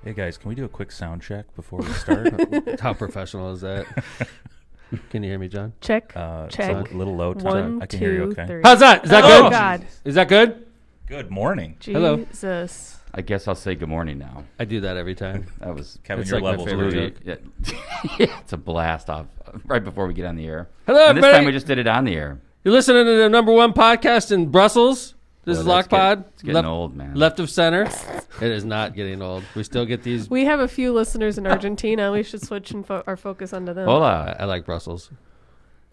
Hey guys, can we do a quick sound check before we start? How professional is that? Can you hear me, John? Check. It's a little low. One, I can hear you two, okay. three. How's that? Is that Oh, good? God. Is that good? Good morning. Hello. Jesus. I guess I'll say good morning now. I do that every time. That was Kevin, It's your like my levels favorite are joke. yeah, it's a blast off right before we get on the air. Hello, And this everybody. time we just did it on the air. You're listening to the number one podcast in Brussels. This Boy, is that's LockPod. It's getting old, man. Left of center. It is not getting old. We still get these. We have a few listeners in Argentina. We should switch our focus onto them. Hola. I like Brussels.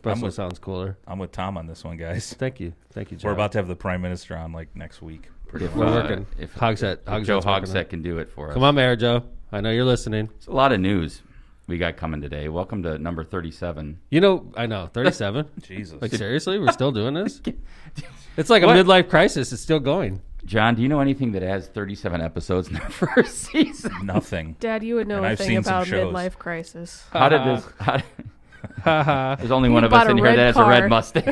Brussels sounds cooler. I'm with Tom on this one, guys. Thank you, John. We're about to have the Prime Minister on like next week. If, We're working. If Hogsett. Joe Hogsett's working on it. Hogsett can do it for us. Come on, Mayor Joe. I know you're listening. It's a lot of news we got coming today. Welcome to number 37. You know, I know. 37. Jesus. Like seriously, we're still doing this? It's like a What? midlife crisis. It's still going. John, do you know anything that has 37 episodes in the first season? Nothing. Dad, you would know And a I've thing seen some about shows. midlife crisis. How did this? There's only You one of us bought a in here red that has a red car. Mustang.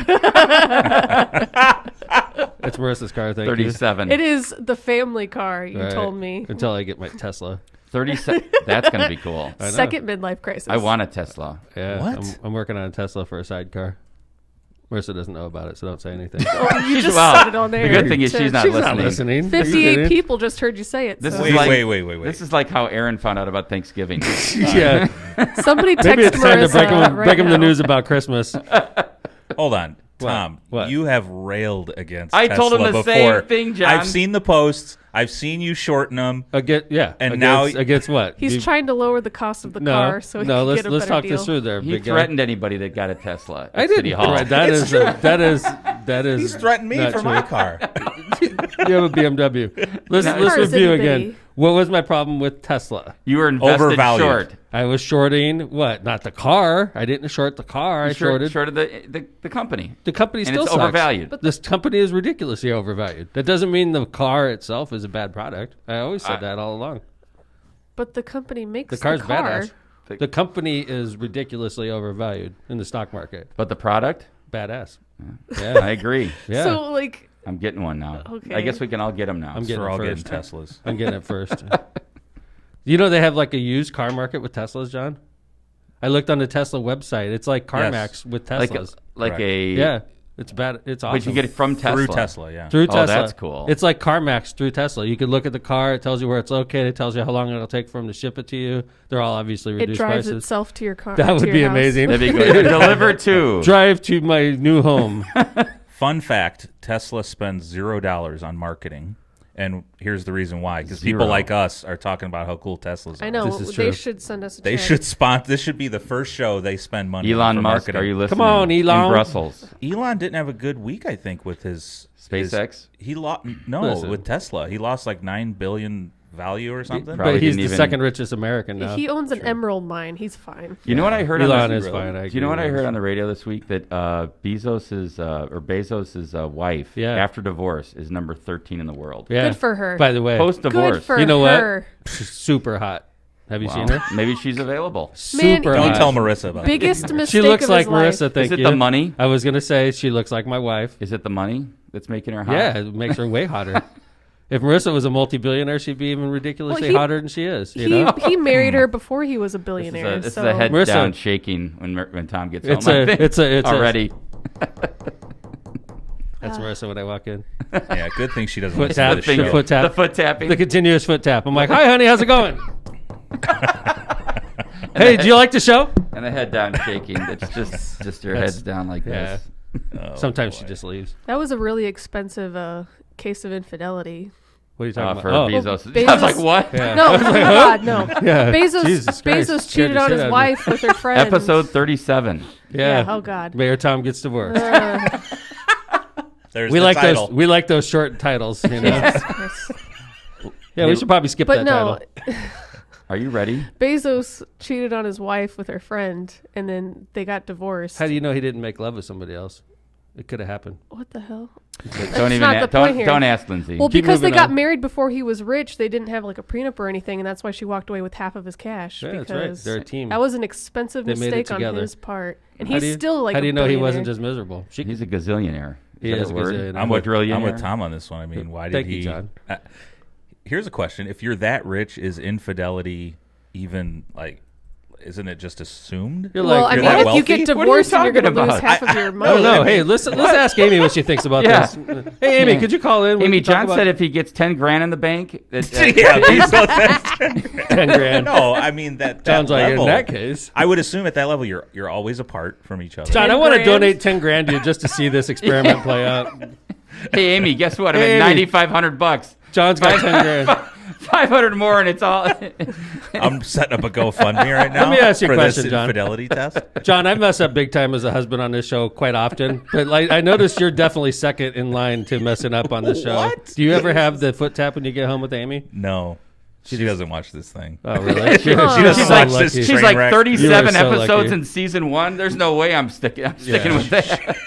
It's Marissa's car, thank you. 37. It is the family car, you Right. told me. Until I get my Tesla. 37. That's going to be cool. I know. Second midlife crisis. I want a Tesla. Yeah, What? I'm working on a Tesla for a sidecar. Marissa doesn't know about it, so don't say anything. You just Wow. said it on The there. good thing is she's not She's listening. not listening. Are you 58 kidding? people just heard you say it. This so. is Wait, like- wait. This is like how Aaron found out about Thanksgiving. Yeah, Somebody text maybe it's time to Marissa break him the now. news about Christmas. Hold on. What? Tom, What? you have railed against I Tesla told him the before. same thing, John. I've seen the posts. I've seen you shorten them. And now- against what? He's trying to lower the cost of the car so he can let's get a better talk deal. this through there. He big guy. threatened anybody that got a Tesla at I City didn't. Hall. Right, that is. He's threatened me not for true. my car. You have a BMW. Let's What car is review it, again. baby? What was my problem with Tesla? You were invested Overvalued. short. I was shorting what? Not the car. I didn't short the car. I shorted shorted the company. the company. And Still it's sucks. overvalued. But this company is ridiculously overvalued. That doesn't mean the car itself is a bad product. I always said that all along. But the company makes The car's car. badass. The company is ridiculously overvalued in the stock market. But the product? Badass. I Yeah. agree. Yeah. So, like, I'm getting one now. Okay. I guess we can all get them now. I'm getting We're it all getting first. Teslas. I'm getting it first. You know they have like a used car market with Teslas, John? I looked on the Tesla website. It's like CarMax Yes. with like Teslas. Correct. a Yeah. It's bad. It's awesome. But you get it from Tesla. Through Tesla, yeah. Through Oh, Tesla. that's cool. It's like CarMax through Tesla. You can look at the car. It tells you where it's located. It tells you how long it'll take for them to ship it to you. They're all obviously it reduced drives prices. itself to your car. That to would your be house. amazing. That'd be good. Deliver to. Drive to my new home. Fun fact, Tesla spends $0 on marketing. And here's the reason why. Because people Zero. like us are talking about how cool Teslas are. I know. This is They true. should send us a They check. should sponsor. This should be the first show they spend money on Elon for Musk, marketing. are you listening? Come on, Elon. In Brussels. Elon didn't have a good week, I think, with his SpaceX? He lost Listen. with Tesla. He lost like $9 billion value or something. Probably But he's didn't the even- second richest American now. He owns an emerald mine. He's fine. You know what I heard Elon on the, is fine. I Do you know what agree I with heard on the radio this week? That Bezos's wife, Yeah. after divorce, is number 13 in the world. Yeah. Good for her. By the way, Post Good divorce. for You know her. super hot. Have you seen her? Maybe she's available. Man, Super Don't hot. tell Marissa about it. Biggest mistake She looks of like his life. Marissa. Thank Is it you. the money? I was gonna say she looks like my wife. Is it the money that's making her hot? Yeah, it makes her way hotter. If Marissa was a multi-billionaire, she'd be even ridiculously Well, hotter than she is. You know, He married her before he was a This is billionaire. a, this so is a head Marissa- down shaking when Tom gets It's home. I a- think, it's a- already. that's Marissa when I walk in. Yeah, good thing she doesn't Foot listen to tap, the the show. foot tap, The foot tapping. the continuous foot tap. I'm like, "Hi, honey, how's it going? Hey, do you like the show?" And the head down shaking. It's just your head's down like Yeah. this. Oh, Sometimes she boy. just leaves. that was a really expensive case of infidelity. What are you talking For about? Bezos. Bezos- I was like, what? Yeah. No, oh my God, no. Yeah. Bezos, Jesus Christ. Bezos Scared cheated the on shit his out of me. wife with her friend. Episode 37. Yeah. Oh God. Mayor Tom gets divorced. There's we the like title. those. We like those short titles. You know? Jesus Christ. Yeah, we should probably skip But that no, title. Are you ready? Bezos cheated on his wife with her friend, and then they got divorced. How do you know he didn't make love with somebody else? It could have happened. What the hell? Don't even not the point here. don't ask Lindsay. Well, Keep because they moving got on. married before he was rich, they didn't have like a prenup or anything, and that's why she walked away with half of his cash. Yeah, that's right. because They're a team. That was an expensive They made it mistake on together. his part, and How he's do you- still like. How do you a know he wasn't billionaire. just miserable? He's a gazillionaire. He that is a a word? gazillionaire. I'm with Quadrillionaire? Tom on this one. I mean, why did Thank he? you, John. here's a question: if you're that rich, is infidelity even like? Isn't it just assumed? You're Well, like, I you're mean, that if you wealthy? get What are you divorced and you're going to talking lose about? half of your I money. don't know. Hey, let's ask Amy what she thinks about Yeah. this. Hey, Amy, could you call in? We Amy, can talk John about said if he gets 10 grand in the bank, Yeah, please don't say- 10 grand. No, I mean that Sounds like level, in that case. I would assume at that level you're always apart from each other. John, I 10 want to grand. donate 10 grand to you just to see this experiment play out. hey, Amy, guess what? I'm Hey, at Amy. $9,500. John's got 10 grand. 500 more, and it's all. I'm setting up a GoFundMe right now. me ask you a for question, this John. infidelity test. John, I mess up big time as a husband on this show quite often, but like I noticed you're definitely second in line to messing up on this show. What? Do you ever have the foot tap when you get home with Amy? No, she doesn't watch this thing. Oh, really? She doesn't She's watch like- this. she's She's train like wreck. 37 You are so episodes lucky. in season 1. There's no way I'm sticking Yeah. with that.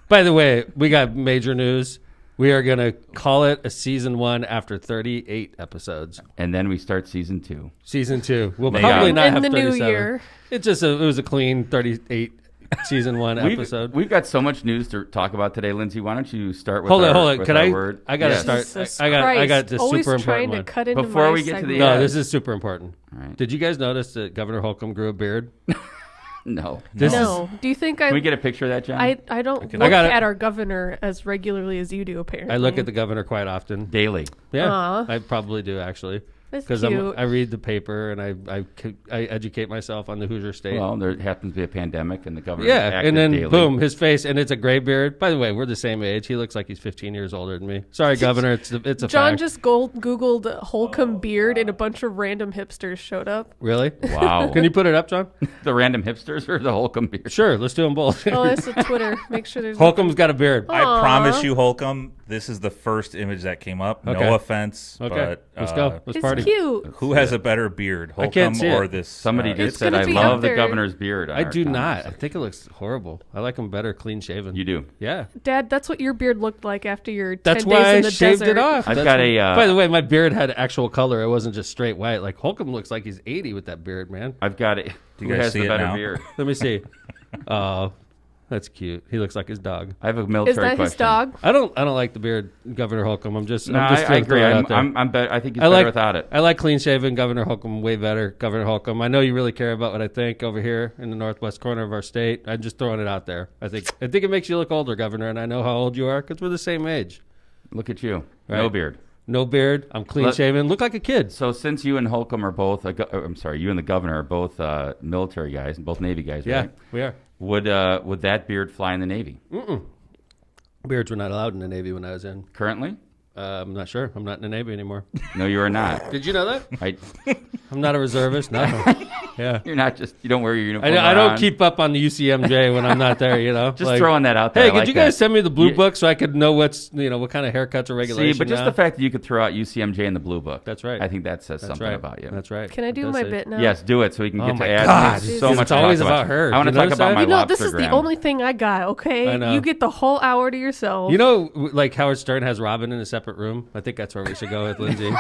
By the way, we got major news. We are going to call it a season 1 after 38 episodes. And then we start season 2. Season 2. We'll May probably God. not In have the new 37. year. It was a clean 38 season 1 episode. We've got so much news to talk about today, Lindsay. Why don't you start with Hold on, our, hold on. with Can our I? word? I gotta Yes. start. Jesus I got Christ. this Always super trying important to one. cut into Before my we get to the segment. No, Yeah. this is super important. All right. Did you guys notice that Governor Holcomb grew a beard? No. This No. Do you think Can we get a picture of that, John? I don't can- look I got it. at our governor as regularly as you do, apparently. I look at the governor quite often. Daily. Yeah, Aw. I probably do actually, That's because cute. I read the paper and I educate myself on the Hoosier State. Well, there happens to be a pandemic, and the governor yeah, active and then daily. boom, his face, and it's a gray beard. By the way, we're the same age. He looks like he's 15 years older than me. Sorry, Governor, it's a John fact. just Googled Holcomb beard and a bunch of random hipsters showed up. Really? Wow. Can you put it up, John? The random hipsters or the Holcomb beard? Sure, let's do them both. Oh, that's a Twitter. Make sure there's Holcomb's got a beard. I Aw. promise you, Holcomb, this is the first image that came up. Okay. No offense, Okay, but let's go. Let's It's party. cute. who has a better beard, I can't Holcomb see or it. this? Somebody just It's said, gonna I be love up the there. governor's beard. on I our do comments. not. I think it looks horrible. I like him better clean shaven. You do. Yeah. Dad, that's what your beard looked like after your 10 That's days why in I the shaved desert. it off. I've That's got why- a, By the way, my beard had actual color. It wasn't just straight white. Like Holcomb looks like he's 80 with that beard, man. I've got it. Do Who you guys has see the it better now? beard? Let me see. Oh, that's cute. He looks like his dog. I have a military Is that question. his dog? I don't like the beard, Governor Holcomb. I'm just. No, I'm just I gonna agree. throw it out there. I'm better. I think he's I better like without it. I like clean shaven Governor Holcomb way better. Governor Holcomb. I know you really care about what I think over here in the northwest corner of our state. I'm just throwing it out there. I think it makes you look older, Governor, and I know how old you are because we're the same age. Look at you. No Right. beard. No beard. I'm clean Let- shaven. Look like a kid. So since you and Holcomb are both, I'm sorry, you and the governor are both military guys, both Navy guys, Yeah, right? we are. Would that beard fly in the Navy Beards were not allowed in the Navy when I was in. currently? I'm not sure. I'm not in the Navy anymore. No, you are not. Did you know that? I, I'm not a reservist. No. Yeah. you're not just. You don't wear your uniform. I don't around. keep up on the UCMJ when I'm not there, you know? Just Like, throwing that out there. Hey, I could like you guys that. send me the blue You- book so I could know what kind of haircuts or regulations? See, but just now? the fact that you could throw out UCMJ in the blue book. That's right. I think that says That's something right. about you. That's right. Can I It do does my say- bit now? Yes, do it so we can Oh get to my ads. God. There's so It's much to always talk about her. I want to You talk notice about that? my You know, this is the lobstergram. only thing I got, okay? I know. You get the whole hour to yourself. You know, like Howard Stern has Robin in a separate room. I think that's where we should go with Lindsay.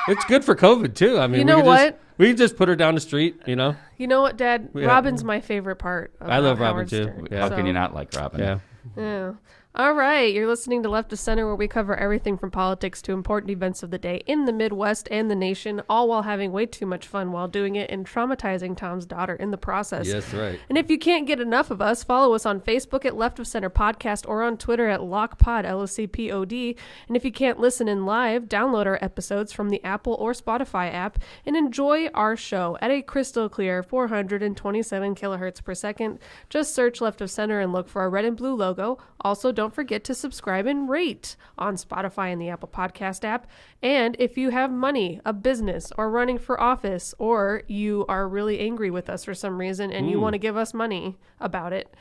It's good for COVID too. I mean, You know we could what? we could just put her down the street. You know. You know what, Dad? Yeah. Robin's my favorite part. I love Robin, Howard too. Stern. Yeah. How can So, you not like Robin? Yeah. Yeah. All right. You're listening to Left of Center, where we cover everything from politics to important events of the day in the Midwest and the nation, all while having way too much fun while doing it and traumatizing Tom's daughter in the process. Yes, right. And if you can't get enough of us, follow us on Facebook at Left of Center Podcast or on Twitter at LockPod, LOCPOD. And if you can't listen in live, download our episodes from the Apple or Spotify app and enjoy our show at a crystal clear 427 kilohertz per second. Just search Left of Center and look for our red and blue logo. Also, don't forget to subscribe and rate on Spotify and the Apple Podcast app. And if you have money, a business, or running for office, or you are really angry with us for some reason and you want to give us money about it,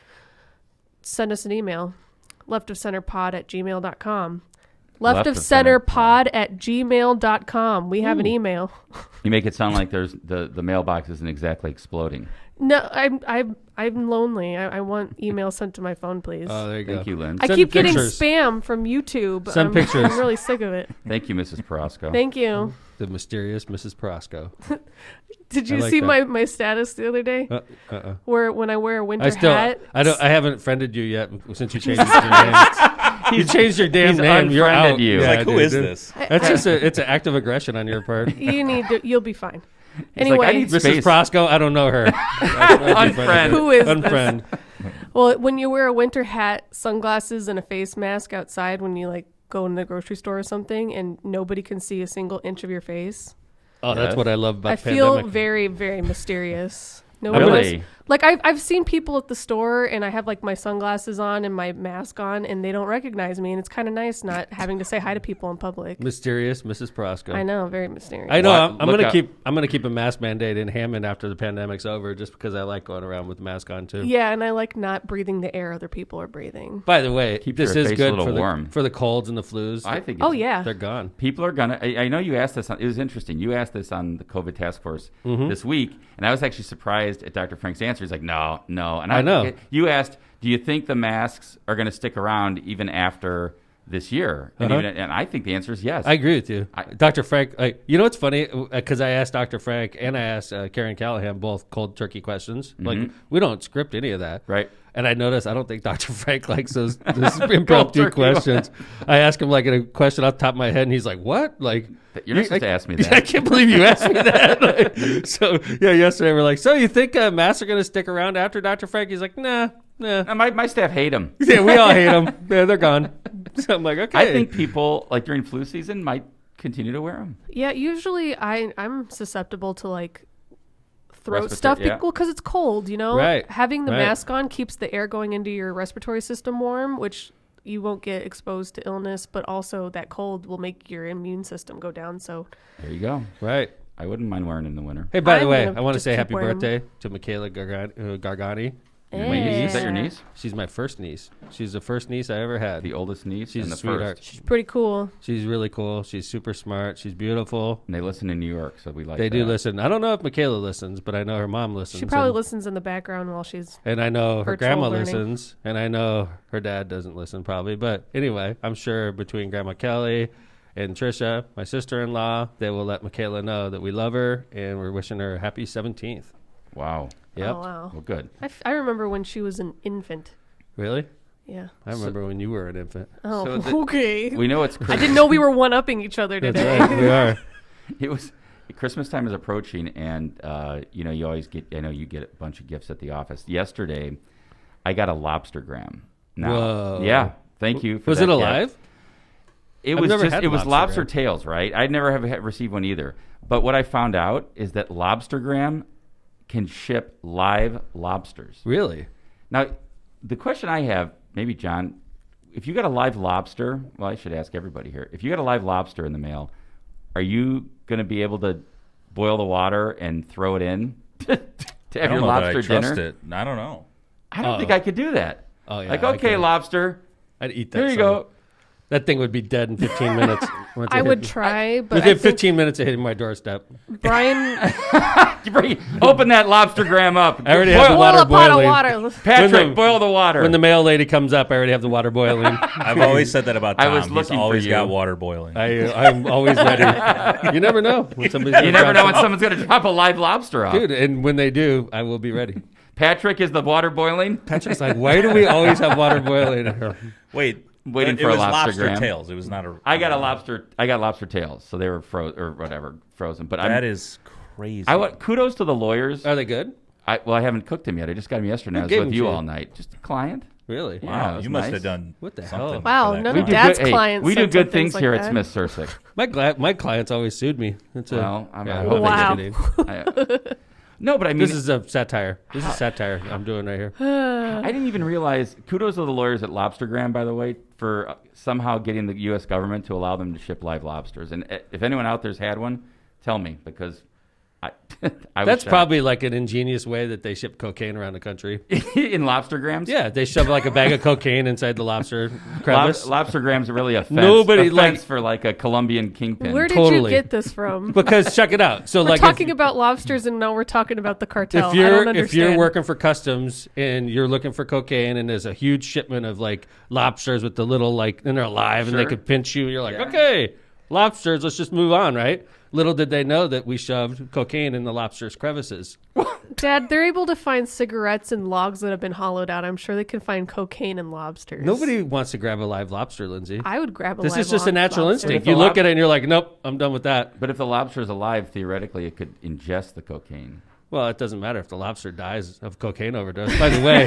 send us an email. leftofcenterpod@gmail.com. leftofcenterpod@gmail.com. We have an email. You make it sound like there's the mailbox isn't exactly exploding. No, I'm lonely. I want emails sent to my phone, please. Oh, there you go. Thank you, Lynn. I Send keep getting pictures. spam from YouTube. Send pictures. I'm really sick of it. Thank you, Mrs. Porosco. Thank you. The mysterious Mrs. Porosco. Did you I like see that. my status the other day? Uh-uh. Where when I wear a winter I hat. haven't friended you yet since you changed your name. You changed your damn He's name. You're unfriended out. you. He's like, who dude, is dude. this? That's just it's an act of aggression on your part. You'll be fine. He's Anyway, like, I need Mrs. space. Prosco, I don't know her. Unfriend. who is this? Unfriend. Well, when you wear a winter hat, sunglasses, and a face mask outside when you like go in the grocery store or something, and nobody can see a single inch of your face, Oh, that's Yes. what I love about I the feel pandemic. very, very mysterious. Really? Like I've seen people at the store, and I have like my sunglasses on and my mask on, and they don't recognize me, and it's kind of nice not having to say hi to people in public. Mysterious Mrs. Prosco. I know, very mysterious. I know. Well, I'm look gonna up- I'm gonna keep a mask mandate in Hammond after the pandemic's over, just because I like going around with the mask on too. Yeah, and I like not breathing the air other people are breathing. By the way, Keep this your is face a good little for warm. the colds and the flus. I think. Oh it's- yeah, They're gone. People are gonna. I know you asked this. It was interesting. You asked this on the COVID task force this week, and I was actually surprised at Dr. Frank's answer. He's like, "No." And I know. You asked, "Do you think the masks are going to stick around even after this year?" And, and I think the answer is yes. I agree with you, I- Dr. Frank. You know what's funny? Because I asked Dr. Frank and I asked Karen Callahan both cold turkey questions. Like we don't script any of that, Right. And I noticed I don't think Dr. Frank likes those impromptu turkey. questions. I asked him like a question off the top of my head, and he's like, "What?" Like. You're not supposed to ask me I that. can't believe you asked me that. Like, so yeah, yesterday we're like, so you think masks are going to stick around after Dr. Frank? He's like, nah. My staff hate him. Yeah, we all hate them. Yeah, they're gone. So I'm like, okay. I think people like during flu season might continue to wear them. yeah. Usually, I'm susceptible to like throat Respiratory- stuff yeah. because it's cold. You know, Right, Having the right. mask on keeps the air going into your respiratory system warm, which you won't get exposed to illness, but also that cold will make your immune system go down. So There you go. right. I wouldn't mind wearing it in the winter. Hey, by the I'm way, gonna I want to just say keep happy wearing 'em. birthday to Michaela Gargani. Your niece? Is that your niece? She's my first niece. She's the first niece I ever had. The oldest niece She's and a the sweetheart. first. she's pretty cool. She's really cool. She's super smart. She's beautiful. And they listen in New York, so we like They do that. listen. I don't know if Michaela listens, but I know her mom listens. She probably and, listens in the background while she's. and I know her virtual grandma learning. listens, and I know her dad doesn't listen probably. But anyway, I'm sure between Grandma Kelly and Trisha, my sister-in-law, they will let Michaela know that we love her and we're wishing her a happy 17th. Wow. Yep. Oh wow. Well, good. I remember when she was an infant. Really? Yeah. I remember when you were an infant. Oh, So the- okay. We know it's I Christmas. didn't know we were one-upping each other That's today. right. We are. It was Christmas time is approaching, and you always get. I know you get a bunch of gifts at the office. Yesterday, I got a lobster gram. Now, Whoa. yeah. Thank you. For Was that it gift. alive? It I've was never just. had It was lobster lobster gram. tails, right? I'd never have received one either. But what I found out is that lobster gram can ship live lobsters. Really? Now, the question I have, maybe John, if you got a live lobster, well, I should ask everybody here. If you got a live lobster in the mail, are you going to be able to boil the water and throw it in to I have don't your know that I lobster trust dinner? it. I don't know. I don't think Uh-oh. I could do that. Oh, yeah, Like, I okay, could. lobster, I'd eat that. here you son. go. That thing would be dead in 15 minutes. once I it would hit- try, but I Within think 15 minutes of hitting my doorstep. Brian Open that lobster gram up. I already have the boil water a pot of boiling. water. Patrick, When the- boil the water. When the mail lady comes up, I already have the water boiling. I've always said that about I Tom. was He's looking for always you. got water boiling. I'm always ready. You never know when somebody's you gonna never know drop when someone's going to drop a live lobster off. Dude, and when they do, I will be ready. Patrick, is the water boiling? Patrick's like, why do we always have water boiling? Wait, Waiting it for a was lobster gram. tails. It was not a. I got lobster tails, so they were frozen. But That is crazy. kudos to the lawyers. Are they good? I haven't cooked them yet. I just got them yesterday. I Who was gave with them you to you? all night. Just a client. Really? Yeah, Wow, it was you must nice. have done What the something hell? for Wow, that none guy. of Dad's clients. we do sent good him things like here that. at Smith Sursick. My clients always sued me. That's a, Well, I yeah, hope hope Wow. they did. No, but I mean, This is a satire. This is satire I'm doing right here. I didn't even realize. Kudos to the lawyers at Lobstergram, by the way, for somehow getting the U.S. government to allow them to ship live lobsters. And if anyone out there's had one, tell me, because I was That's shocked. probably like an ingenious way that they ship cocaine around the country. in Lobstergrams. Yeah, they shove like a bag of cocaine inside the lobster crevice. Lobstergrams are really a fence. Nobody, offense for like a Colombian kingpin. Where did Totally. you get this from? Because check it out. So We're like talking if, about lobsters, and now we're talking about the cartel. if I don't you're understand. if you're working for customs and you're looking for cocaine and there's a huge shipment of like lobsters with the little like and they're alive and they Sure. could pinch you, you're like, Yeah. okay, lobsters, let's just move on, right? Little did they know that we shoved cocaine in the lobster's crevices. Dad, they're able to find cigarettes and logs that have been hollowed out. I'm sure they can find cocaine and lobsters. Nobody wants to grab a live lobster, Lindsay. I would grab a This live is just a natural lobster. instinct. If You a look lob- at it and you're like, nope, I'm done with that. But if the lobster is alive, theoretically, it could ingest the cocaine. Well, it doesn't matter if the lobster dies of cocaine overdose. By the way,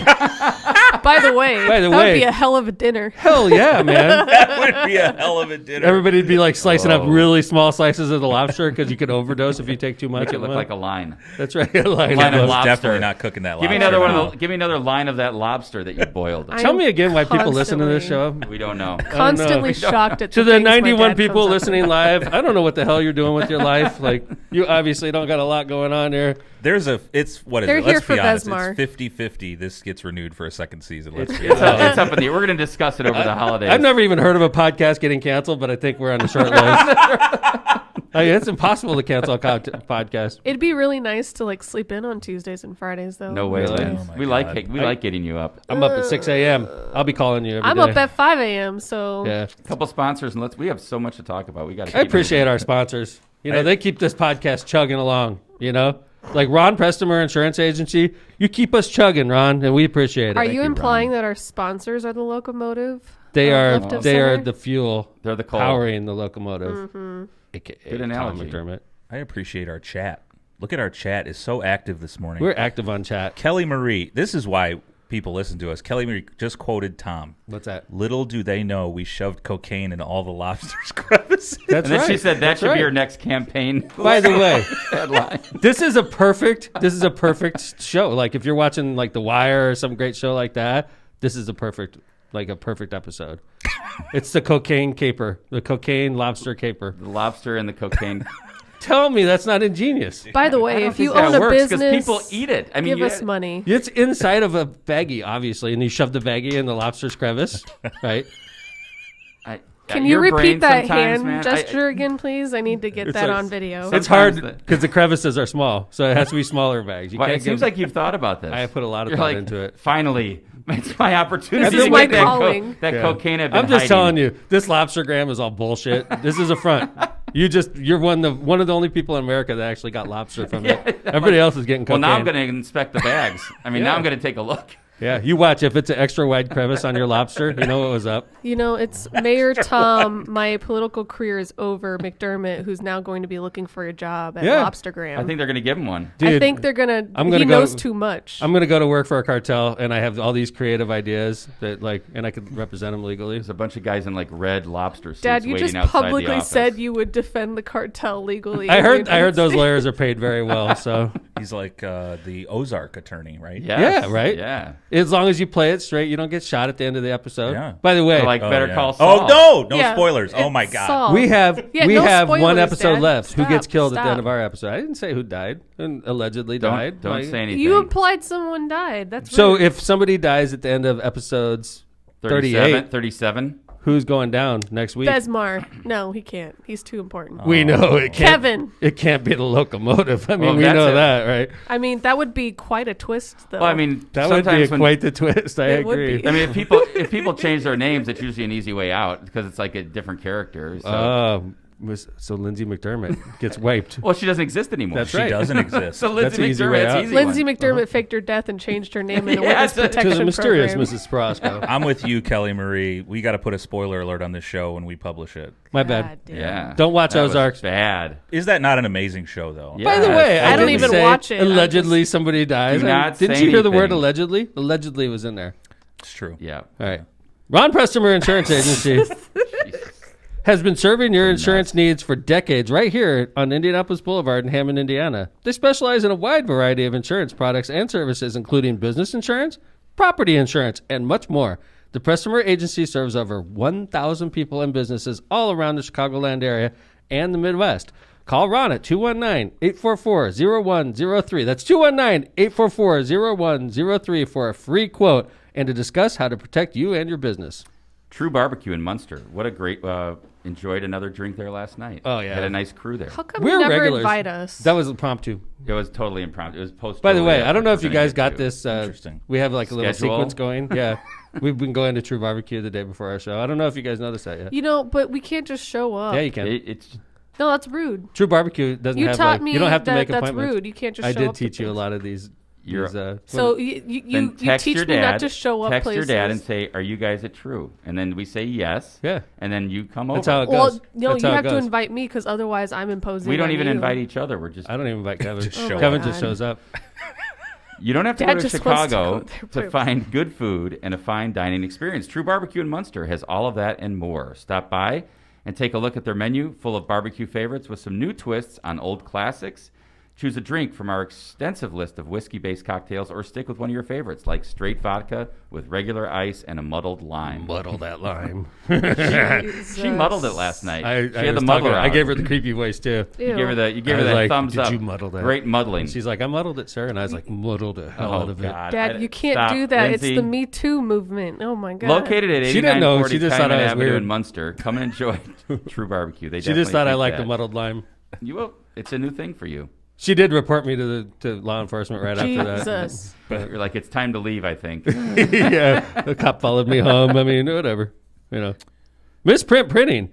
By the way, that would be a hell of a dinner. hell yeah, man. That would be a hell of a dinner. Everybody'd be like slicing up Oh. really small slices of the lobster because you could overdose if you take too much. Make it at look once. like a line. That's right. A line Line of of lobster. lobster. Definitely not cooking that Give me lobster. another now. one. Give me another line of that lobster that you boiled. I Tell am me again why people listen to this show. constantly- We don't know. Constantly shocked at To the the things my 91 dad people comes up listening with. live, I don't know what the hell you're doing with your life. Like, you obviously don't got a lot going on here. What is They're it? Let's here for be honest. Vesmar. It's 50-50. This gets renewed for a second season. Let's be It's honest. up in the. We're going to discuss it over the holidays. I've never even heard of a podcast getting canceled, but I think we're on the short list. It's impossible to cancel a podcast. It'd be really nice to like sleep in on Tuesdays and Fridays, though. No way, Really? Lynn. Oh my we God. like getting you up. I'm up at 6 a.m. I'll be calling you every I'm day. up at 5 a.m. So Yeah. A couple sponsors, and we have so much to talk about. We got. I appreciate our sponsors. You know, they keep this podcast chugging along, you know? Like Ron Prestimer Insurance Agency, you keep us chugging, Ron, and we appreciate it. are you you, implying Ron. that our sponsors are the locomotive? They of are Lift of they are Center? the fuel They're the coal. powering the locomotive. AKA Good Tom analogy. McDermott. I appreciate our chat. Look at our chat. Is so active this morning. We're active on chat. Kelly Marie. This is why people listen to us. Kelly Marie just quoted Tom. What's that? Little do they know we shoved cocaine in all the lobsters' crevices. That's And then right. she said that That's should right. be your next campaign By the way, headline. this is a perfect show. Like if you're watching like The Wire or some great show like that, this is a perfect episode. It's the cocaine caper, the cocaine lobster caper. The lobster and the cocaine. Tell me that's not ingenious. By the I way, don't if you think that own a works, 'cause business, people eat it. I mean, give you- us money. It's inside of a baggie, obviously, and you shove the baggie in the lobster's crevice, right? Can you your repeat brain that sometimes, hand man, gesture again, please? I need to get that like- on video. It's Sometimes hard because the crevices are small, so it has to be smaller bags. You Well, can't it seems give- like you've thought about this. I have put a lot of You're thought like, into it. Finally, it's my opportunity This is to my get that, calling. that Yeah. cocaine I've been I'm just hiding. telling you, this lobstergram is all bullshit. This is a front. You're one of the only people in America that actually got lobster from it. Everybody else is getting Well, cocaine. now I'm going to inspect the bags. I mean, now Yeah. I'm going to take a look. Yeah, you watch. If it's an extra wide crevice on your lobster, you know what was up. You know, it's Mayor Tom, my political career is over, McDermott, who's now going to be looking for a job at Yeah. Lobstergram. I think they're going to give him one. I Dude, think they're going I'm to, gonna he go- knows too much. I'm gonna go to work for a cartel, and I have all these creative ideas that and I could represent them legally. There's a bunch of guys in like red lobster suits Dad, you waiting just outside the publicly office. said you would defend the cartel legally. I in the heard United those States. lawyers are paid very well. So He's like the Ozark attorney, right? Yes. Yeah, right? Yeah. as long as you play it straight, you don't get shot at the end of the episode. Yeah. By the way, Like Better yeah. Call Saul. Oh no! No Yeah, spoilers. Oh it's my god! Saul. we have Yeah, we no have one spoilers, episode Dad. left. Who gets Stop, killed at the end stop. of our episode? I didn't say who died and allegedly died. Don't Like, say anything. You implied someone died. That's So rude. if somebody dies at the end of episodes 38, 37. who's going down next week? Besmar. No, he can't. He's too important. We know it can't. Kevin. It can't be the locomotive. I mean, Well, we that's know it. that, right? I mean, that would be quite a twist, though. Well, I mean, That would be sometimes when quite the twist. I It would agree. be. I mean, if people change their names, it's usually an easy way out because it's like a different character. So. So Lindsay McDermott gets wiped. Well, she doesn't exist anymore. That's She right. doesn't exist. So That's Lindsay an easy way McDermott, out. that's easy Lindsay one. McDermott faked her death and changed her name in a Yeah, witness to the protection To the mysterious program. Mrs. Prosco. I'm with you, Kelly Marie. We got to put a spoiler alert on this show when we publish it. My bad. God damn. Yeah. Don't watch That was Ozarks. bad. Is that not an amazing show, though? Yeah. By the way, I don't didn't even say watch it. I'm Allegedly, somebody dies. Do not Didn't say you hear the word anything. allegedly? Allegedly was in there. It's true. Yeah. All right. Ron Prestimer Insurance Agency has been serving your insurance needs for decades right here on Indianapolis Boulevard in Hammond, Indiana. They specialize in a wide variety of insurance products and services, including business insurance, property insurance, and much more. The Prestimer Agency serves over 1,000 people and businesses all around the Chicagoland area and the Midwest. Call Ron at 219-844-0103. That's 219-844-0103 for a free quote and to discuss how to protect you and your business. True Barbecue in Munster. What a great. Enjoyed another drink there last night. Oh, yeah. Had a nice crew there. How come We're you never regulars. invite us? That was impromptu. It was totally impromptu. It was post. By the way, I don't know if you guys got this. Interesting. We have like a little Schedule? sequence going. Yeah. We've been going to True Barbecue the day before our show. I don't know if you guys noticed that yet. You know, but we can't just show up. Yeah, you can. It's No, that's rude. True Barbecue doesn't You have taught like me you don't have to that make that's appointments. rude. You can't just I show did up to teach you a things. lot of these You're So you then text teach your me dad, not to show up text places. your dad and say, "Are you guys at True?" And then we say yes. Yeah. And then you come That's over. how it Well, goes. no, That's you how it have to goes. invite me because otherwise I'm imposing. We don't on even you. invite each other. We're just. I don't even invite Kevin. Just show Kevin up. just shows up. You don't have to Dad go to just wants to Chicago go there, to proof. find good food and a fine dining experience. True Barbecue in Munster has all of that and more. Stop by and take a look at their menu full of barbecue favorites with some new twists on old classics. Choose a drink from our extensive list of whiskey-based cocktails or stick with one of your favorites like straight vodka with regular ice and a muddled lime. Muddle that lime. She muddled it last night. I She had was the muddler talking- I out. gave her the creepy voice too. Ew. You gave her I was that like, thumbs "Did up. you muddle that?" Great muddling. And she's like, "I muddled it, sir," and I was like, "Muddled the hell out of it." God. Dad, you can't Stop. do that. Lindsay, It's the Me Too movement. Oh my god. Located at She didn't know. 8940 She just thought Kaiman I was Avenue weird. in Munster. Come and enjoy True Barbecue. They She just definitely thought I think liked that. the muddled lime. You will. It's a new thing for you. She did report me to law enforcement right after that. Jesus. But you're like, it's time to leave, I think. Yeah, the cop followed me home. I mean, whatever, Misprint printing.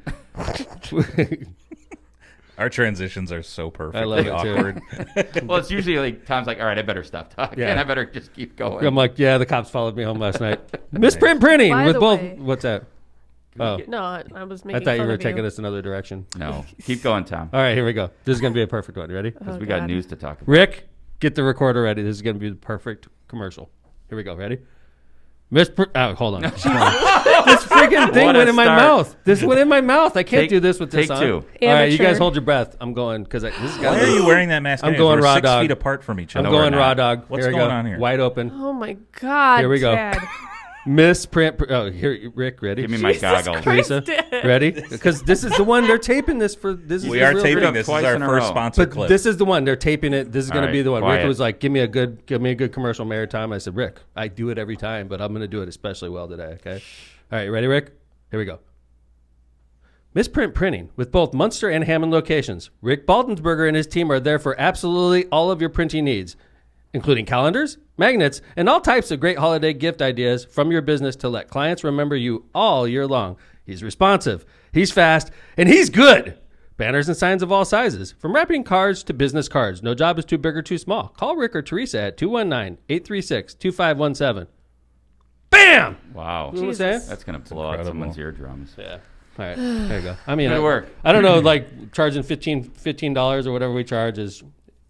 Our transitions are so perfectly I love it, too. awkward. Well, it's usually like Tom's like, all right, I better stop talking. Yeah. I better just keep going. I'm like, yeah, the cops followed me home last night. Misprint printing By with the both. way- What's that? Oh, No, I was I making thought you fun were of taking us another direction. No, keep going, Tom. All right, here we go. This is gonna be a perfect one. Ready? Because Oh, we got God. news to talk about. Rick, get the recorder ready. This is gonna be the perfect commercial. Here we go. Ready? Hold on. This freaking thing What a went in my start. mouth. This went in my mouth. I can't Take- do this with this take on. two. All right, you guys Amateur. hold your breath. I'm going because this is Why are you wearing that mask? I'm anyways? going We're raw 6 dog. feet apart from each I'm other. we're going not. raw dog. What's Here we going go. on here? Wide open. Oh my god. Here we go. Dad. Misprint. Oh, here, Rick. Ready? Give me my Jesus goggles. Christ. Teresa, Dad. ready? Because this is the one they're taping this for. This is We the are real taping deal. this. This Twice is our in a first row. sponsor But clip. this is the one they're taping it. This is going All to be right, the one. quiet. Rick was like, "Give me a good commercial maritime." I said, "Rick, I do it every time, but I'm going to do it especially well today." Okay. All right, ready, Rick? Here we go. Misprint printing with both Munster and Hammond locations. Rick Baldensberger and his team are there for absolutely all of your printing needs, including calendars, magnets, and all types of great holiday gift ideas from your business to let clients remember you all year long. He's responsive, he's fast, and he's good. Banners and signs of all sizes, from wrapping cards to business cards. No job is too big or too small. Call Rick or Teresa at 219-836-2517. Bam! Wow. You know what I'm saying? That's going to blow out incredible. someone's eardrums. Yeah. All right. There you go. I mean, Good work. I don't know, like charging $15 or whatever we charge is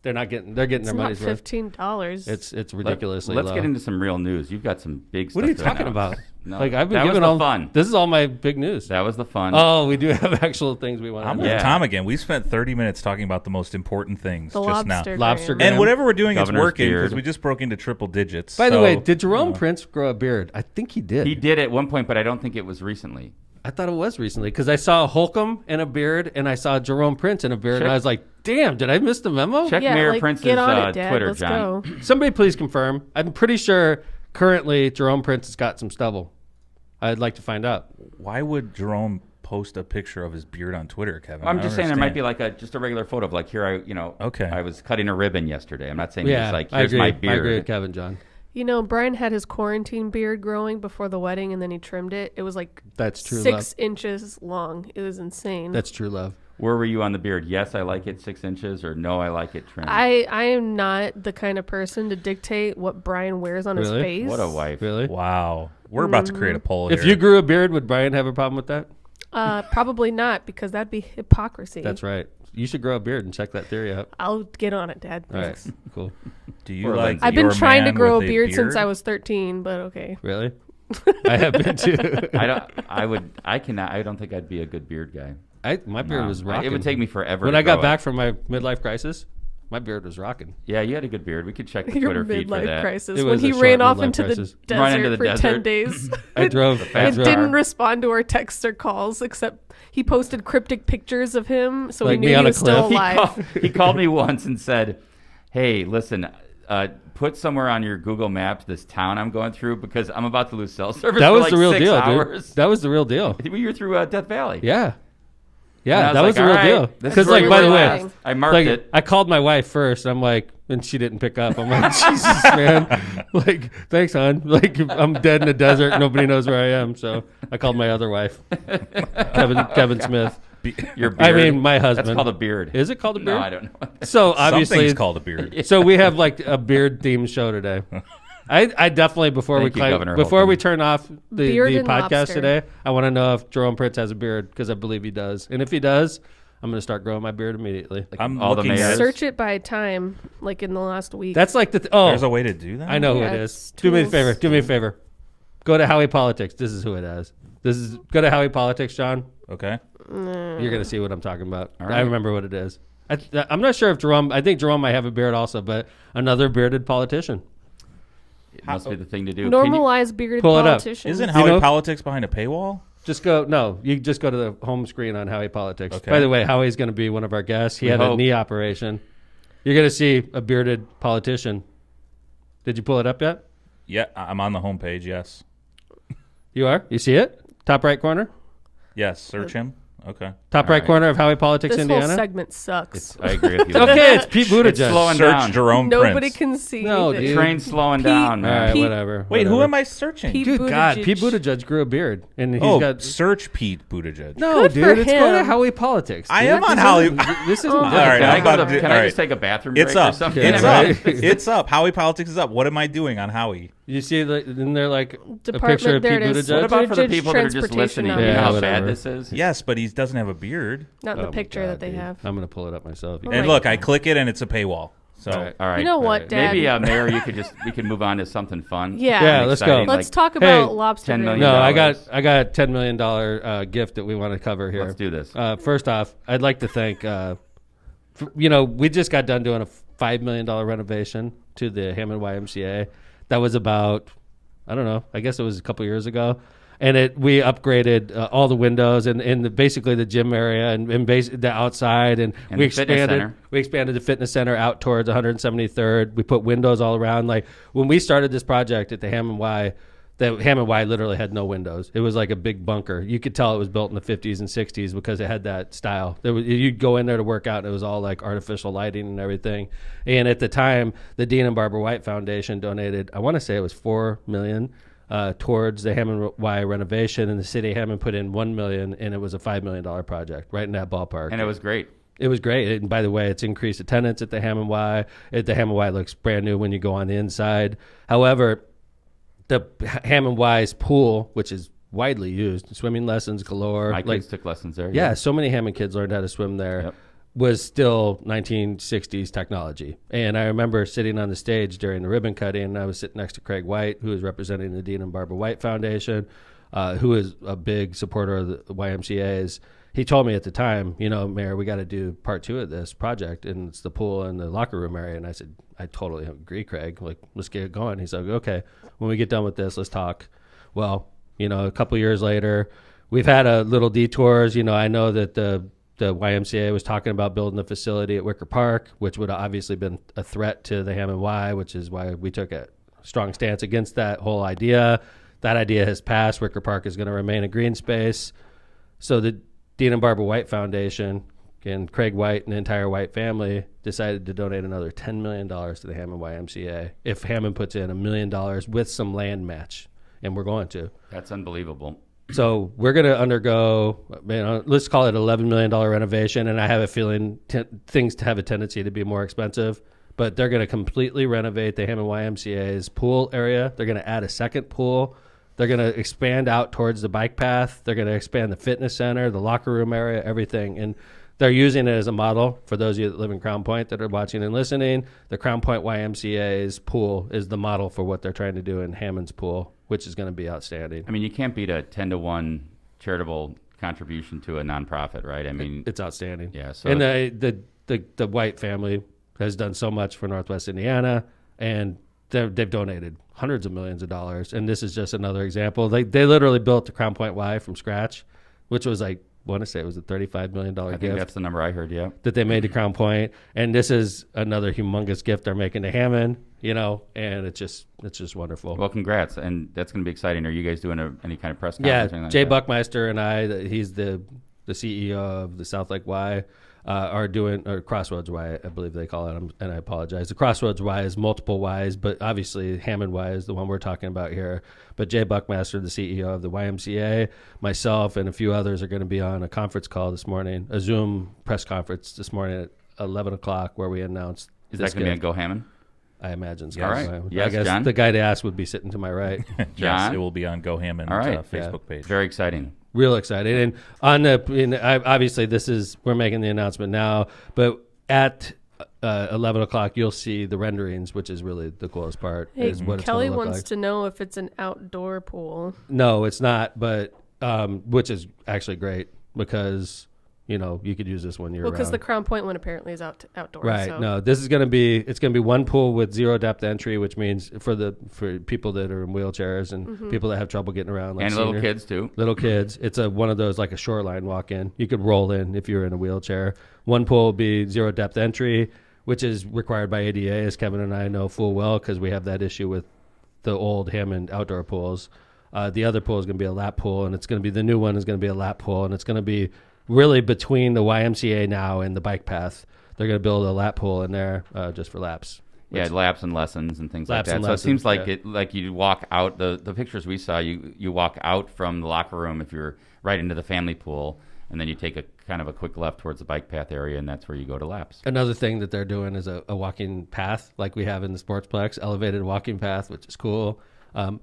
they're getting their It's not money's worth. $15. It's ridiculously Let's low. get into some real news. You've got some big stuff. What are you to talking announce. about? No, Like I've been that was giving the all fun. This is all my big news. That was the fun. Oh, we do have actual things we want I'm to with Yeah. Tom again. We spent 30 minutes talking about the most important things The just lobster. now. Lobster graham. And whatever we're doing, Governor's it's working beard. because we just broke into triple digits. By the so- way, did Jerome Prince grow a beard? I think he did. He did at one point, but I don't think it was recently. I thought it was recently because I saw Holcomb in a beard and I saw Jerome Prince in a beard and Check- I was like, damn, did I miss the memo? Check Yeah, Mayor like, Prince's get on it, Dad. Twitter, Let's John. go. Somebody please confirm. I'm pretty sure currently Jerome Prince has got some stubble. I'd like to find out. Why would Jerome post a picture of his beard on Twitter, Kevin? I'm I just don't saying there might be understand. like just a regular photo of like here Okay. I was cutting a ribbon yesterday. I'm not saying Yeah, it's like I here's agree. my I agree beard. with Kevin, John. You know, Brian had his quarantine beard growing before the wedding, and then he trimmed it. It was like That's true 6 love. inches long. It was insane. That's true love. Where were you on the beard? Yes, I like it 6 inches, or no, I like it trimmed. I am not the kind of person to dictate what Brian wears on his Really? face. What a wife. Really? Wow. We're about to create a poll If here. you grew a beard, would Brian have a problem with that? Probably not, because that'd be hypocrisy. That's right. You should grow a beard and check that theory out. I'll get on it, Dad. All right, Thanks. cool. Do you Or like Lindsay. I've been your trying to man grow a with beard since I was 13, but okay. Really? I have been too. I don't think I'd be a good beard guy. My beard No. was rocking. It would take me forever. When to I got grow back it. from my midlife crisis, my beard was rocking. Yeah, you had a good beard. We could check the Your Twitter feed for midlife that. crisis. It When was he a ran short off midlife into crisis. the Run desert into the for 10 desert. days. I drove. and car. didn't respond to our texts or calls, except he posted cryptic pictures of him, so Like we me knew on he a was still cliff? alive. He called me once and said, "Hey, listen, put somewhere on your Google Maps this town I'm going through because I'm about to lose cell service That for was like the real 6 deal, hours." dude. That was the real deal. You're through Death Valley. Yeah. And I Yeah, that was like, the real "All deal. right, this is Because, where like, we by the were way, last." I marked like, it. I called my wife first. I'm like, and she didn't pick up. I'm like, Jesus, man. Like, thanks, hon. Like, I'm dead in the desert. Nobody knows where I am. So I called my other wife, Kevin Smith. Your beard. I mean, my husband. That's called a beard. Is it called a beard? No, I don't know. So obviously, Something's called a beard. so we have like a beard themed show today. I definitely before Thank you, Governor we Holcomb. turn off the Beard and podcast lobster. today, I want to know if Jerome Pritz has a beard because I believe he does, and if he does, I'm going to start growing my beard immediately. I'm all the looking mayors. at. Search it by time, like in the last week. That's like There's a way to do that. I know Yeah, who it it's is. Do me a tools. favor. Do me a favor. Go to Howie Politics. This is who it is. Go to Howie Politics, John. Okay. You're gonna see what I'm talking about. All I right. remember what it is. I'm not sure if Jerome. I think Jerome might have a beard also, but another bearded politician. It must be the thing to do. Normalize bearded Pull it up. politicians. Isn't You Howie know- Politics behind a paywall? Just go. No, you just go to the home screen on Howie Politics. Okay. By the way, Howie's going to be one of our guests. He We had a hope. knee operation. You're going to see a bearded politician. Did you pull it up yet? Yeah, I'm on the homepage. Yes. You are. You see it? Top right corner. Yes. Search him. Okay. Top All right right. corner of Howie Politics, This Indiana. whole segment sucks. I agree with you. Okay, it's Pete Buttigieg. It's slowing Search down. Jerome Nobody Prince. can see. No, that- dude. The train's slowing Pete- down, All man. right, Pete- whatever. Wait, who whatever. am I searching? Pete Good God, Buttigieg. Pete Buttigieg grew a beard, and he's Oh, got. search Pete Buttigieg. No, Good dude, for let's go to him. Howie Politics. I dude. am on This Howie- isn't- This isn't All good. right, Can I'm I, about go to to, do- can all I right. just take a bathroom It's break or up. something? Yeah, It's right. up. It's up. Howie Politics is up. What am I doing on Howie? You see, isn't there like a Department- picture of there Pete it is. Buttigieg? What about for the Buttigieg people that are just transportation listening? now. You know Yeah, how whatever. bad this is? Yes, but he doesn't have a beard. Not in the Oh my picture God, that they dude. have. I'm gonna pull it up myself. Oh And my look, I God. click it and it's a paywall. So All right. All right. You know what, right. Dad? Maybe, Mayor, we could move on to something fun. Yeah. Yeah, and let's go. exciting, Let's like, talk about Hey, lobster. 10 million. gravy. No, $10. I got a $10 million gift that we want to cover here. Let's do this. First off, I'd like to thank. We just got done doing a $5 million renovation to the Hammond YMCA. That was about, I don't know, I guess it was a couple years ago. And we upgraded all the windows and basically the gym area and the outside. And And we the fitness expanded. center. We expanded the fitness center out towards 173rd. We put windows all around. Like when we started this project at the Hammond Y, the Hammond Y literally had no windows. It was like a big bunker. You could tell it was built in the 50s and 60s because it had that style. You'd go in there to work out and it was all like artificial lighting and everything. And at the time, the Dean and Barbara White Foundation donated, I want to say it was $4 million towards the Hammond Y renovation, and the city of Hammond put in $1 million, and it was a $5 million project right in that ballpark. And it was great. It was great. And by the way, it's increased attendance at the Hammond Y. The Hammond Y looks brand new when you go on the inside. However, the Hammond Y's pool, which is widely used, swimming lessons galore. My kids took lessons there. Yeah, so many Hammond kids learned how to swim there. Yep. Was still 1960s technology. And I remember sitting on the stage during the ribbon cutting, and I was sitting next to Craig White, who was representing the Dean and Barbara White Foundation, who is a big supporter of the YMCA's. He told me at the time, Mayor, we got to do part 2 of this project, and it's the pool and the locker room area. And I said, I totally agree, Craig. Like, let's get it going. He's like, okay, when we get done with this, let's talk. Well, a couple years later, we've had a little detours. I know that the YMCA was talking about building a facility at Wicker Park, which would have obviously been a threat to the Hammond Y, which is why we took a strong stance against that whole idea. That idea has passed. Wicker Park is going to remain a green space. So the Dean and Barbara White Foundation and Craig White and the entire White family decided to donate another $10 million to the Hammond YMCA if Hammond puts in $1 million with some land match, and we're going to. That's unbelievable. So we're going to undergo, let's call it $11 million renovation, and I have a feeling things have a tendency to be more expensive, but they're going to completely renovate the Hammond YMCA's pool area. They're going to add a second pool. They're going to expand out towards the bike path. They're going to expand the fitness center, the locker room area, everything. And they're using it as a model for those of you that live in Crown Point that are watching and listening. The Crown Point YMCA's pool is the model for what they're trying to do in Hammond's pool, which is going to be outstanding. I mean, you can't beat a 10-to-1 charitable contribution to a nonprofit, right? I mean, It's outstanding. Yeah, so- and the White family has done so much for Northwest Indiana, and they've donated hundreds of millions of dollars. And this is just another example. They literally built the Crown Point Y from scratch, which was I want to say it was a $35 million I think gift that's the number I heard, yeah. that they made to Crown Point. And this is another humongous gift they're making to Hammond, and it's just wonderful. Well, congrats, and that's going to be exciting. Are you guys doing any kind of press conference? Yeah, or anything like Jay that? Buckmeister and I, he's the CEO of the South Lake Y. are doing, or Crossroads Y, I believe they call it, and I apologize. The Crossroads Y is multiple Ys, but obviously Hammond Y is the one we're talking about here. But Jay Buckmaster, the CEO of the YMCA, myself, and a few others are going to be on a conference call this morning, a Zoom press conference this morning at 11 o'clock where we announced. Is that going to be on Go Hammond? I imagine so. All right. Yes, I guess John? the guy to ask would be sitting to my right. Yes, John? it will be on Go Hammond All right. Facebook page. Very exciting. Real excited. And on the, obviously we're making the announcement now, but at 11 o'clock, you'll see the renderings, which is really the coolest part. Hey, Is what it's Kelly gonna look wants like. to know if it's an outdoor pool. No, it's not, but which is actually great because you could use this when you're Well, because around. the Crown Point one apparently is outdoors. Right. So. No, this is going to be one pool with zero depth entry, which means for people that are in wheelchairs and people that have trouble getting around, like And little kids, too. Little kids. It's one of those like a shoreline walk in. You could roll in if you're in a wheelchair. One pool will be zero depth entry, which is required by ADA, as Kevin and I know full well because we have that issue with the old Hammond outdoor pools. The other pool is going to be a lap pool, and the new one is going to be a lap pool, and it's going to be really between the YMCA now and the bike path. They're going to build a lap pool in there just for laps. Yeah, laps and lessons and things like Laps that. and So it seems lessons, like like you walk out the pictures we saw. You walk out from the locker room if you're right into the family pool, and then you take a kind of a quick left towards the bike path area, and that's where you go to laps. Another thing that they're doing is a walking path like we have in the Sportsplex, elevated walking path, which is cool.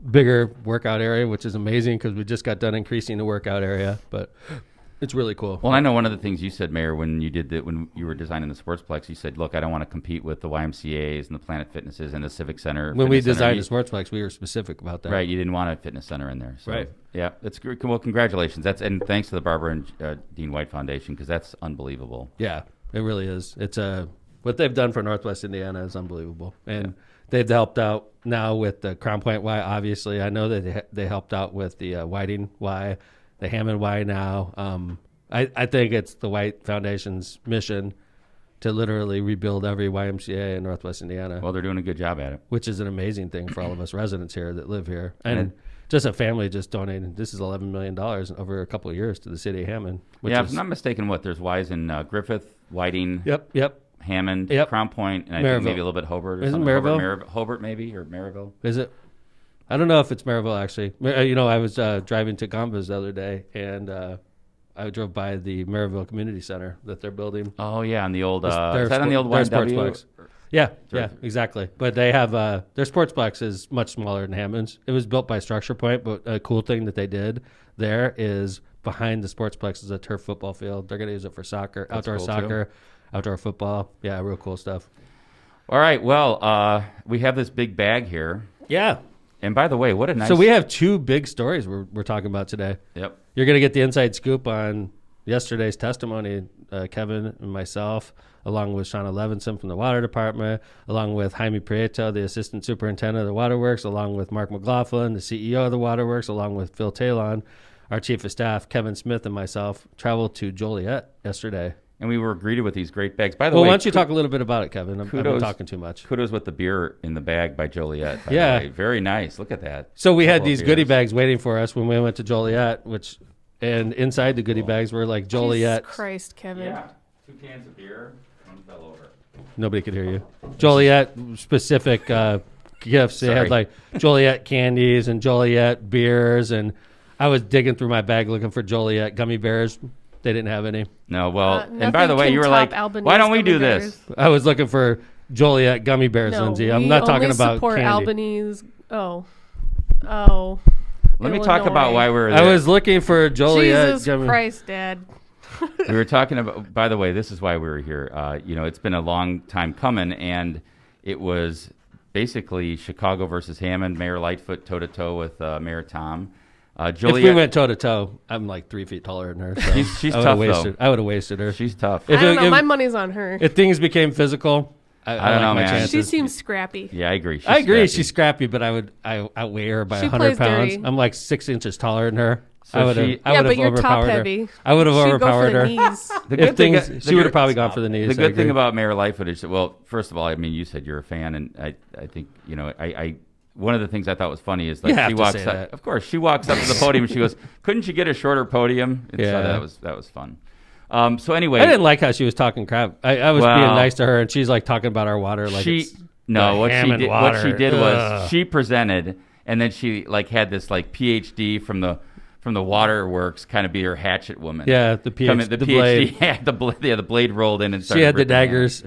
Bigger workout area, which is amazing because we just got done increasing the workout area, but it's really cool. Well, I know one of the things you said, Mayor, when you were designing the Sportsplex, you said, "Look, I don't want to compete with the YMCA's and the Planet Fitnesses and the Civic Center." When we Fitness Center. designed the Sportsplex, we were specific about that. Right, you didn't want a fitness center in there. So, Right. Yeah, that's great. Well, congratulations. And thanks to the Barbara and Dean White Foundation because that's unbelievable. Yeah, it really is. It's what they've done for Northwest Indiana is unbelievable, and they've helped out now with the Crown Point Y. Obviously, I know that they helped out with the Whiting Y, the Hammond Y now. I think it's the White Foundation's mission to literally rebuild every YMCA in Northwest Indiana, Well, they're doing a good job at it. which is an amazing thing for all of us residents here that live here. And just a family just donated, this is $11 million over a couple of years to the city of Hammond. Which Yeah, is, if I'm not mistaken, there's Ys in Griffith, Whiting, Yep. Hammond, Yep. Crown Point, and I Maryville. think maybe a little bit Hobart or Isn't something. Maryville? Hobart maybe, or Maryville. Is it? I don't know if it's Maryville, actually. I was driving to Gombas the other day, and I drove by the Maryville Community Center that they're building. Oh, yeah, on the old, Their is that on the old their YMW? Sportsplex. Yeah, exactly. But they have their Sportsplex is much smaller than Hammond's. It was built by Structure Point, but a cool thing that they did there is behind the Sportsplex is a turf football field. They're going to use it for soccer, outdoor cool, soccer, outdoor football. Yeah, real cool stuff. All right, well, we have this big bag here. Yeah. And by the way, what a nice... So we have two big stories we're talking about today. Yep. You're going to get the inside scoop on yesterday's testimony, Kevin and myself, along with Shauna Levinson from the Water Department, along with Jaime Prieto, the Assistant Superintendent of the Waterworks, along with Mark McLaughlin, the CEO of the Waterworks, along with Phil Talon, our Chief of Staff, Kevin Smith, and myself, traveled to Joliet yesterday. And we were greeted with these great bags. By the Well, way, why don't you talk a little bit about it, Kevin? I've been talking too much. Kudos with the beer in the bag by Joliet. By Yeah. the way. Very nice. Look at that. So we had Couple of these goodie beers. bags waiting for us when we went to Joliet, and inside the goodie bags were like Joliet. Jesus Christ, Kevin. Yeah. 2 cans of beer. One fell over. Nobody could hear you. Joliet specific gifts. They Sorry. had like Joliet candies and Joliet beers, and I was digging through my bag looking for Joliet gummy bears. They didn't have any. No, well, and by nothing the way, can you were top like, Albanese why don't we gummy do this? bears. I was looking for Joliet gummy bears, No, Lindsay. I'm we not talking only about support candy. Albanese. Oh. Let me talk about why we were there. I was looking for Joliet Jesus gummy. Christ, Dad. We were talking about, by the way, this is why we were here. It's been a long time coming, and it was basically Chicago versus Hammond, Mayor Lightfoot toe-to-toe with Mayor Tom. Joliet, If we went toe to toe, I'm like 3 feet taller than her. So She's I would've tough, wasted, though. I would have wasted her. She's tough. If I don't it- know. if- My money's on her. If things became physical, I don't like know, my man. chances. She seems scrappy. Yeah, I agree. I agree. scrappy. She's scrappy, but I outweigh her by She 100 plays pounds. dirty. I'm like 6 inches taller than her. So I would she- have. I Yeah, would but have you're top overpowered her. heavy. I would have She'd go overpowered for her. the knees. The If good thing, things, she would have probably gone for the knees. The I good thing agree. about Mayor Lightfoot is, well, first of all, I mean, you said you're a fan, and I think, I one of the things I thought was funny is like You have she to walks say up. that. Of course, she walks up to the podium and she goes, "Couldn't you get a shorter podium?" And so Yeah. that was fun. So anyway, I didn't like how she was talking crap. I was Well, being nice to her, and she's like talking about our water like it's what Hammond she water. did was Ugh. she presented, and then she like had this like PhD from the waterworks kind of be her hatchet woman. Yeah, the PhD, the the PhD blade. had the blade rolled in and She started had the ripping it. daggers.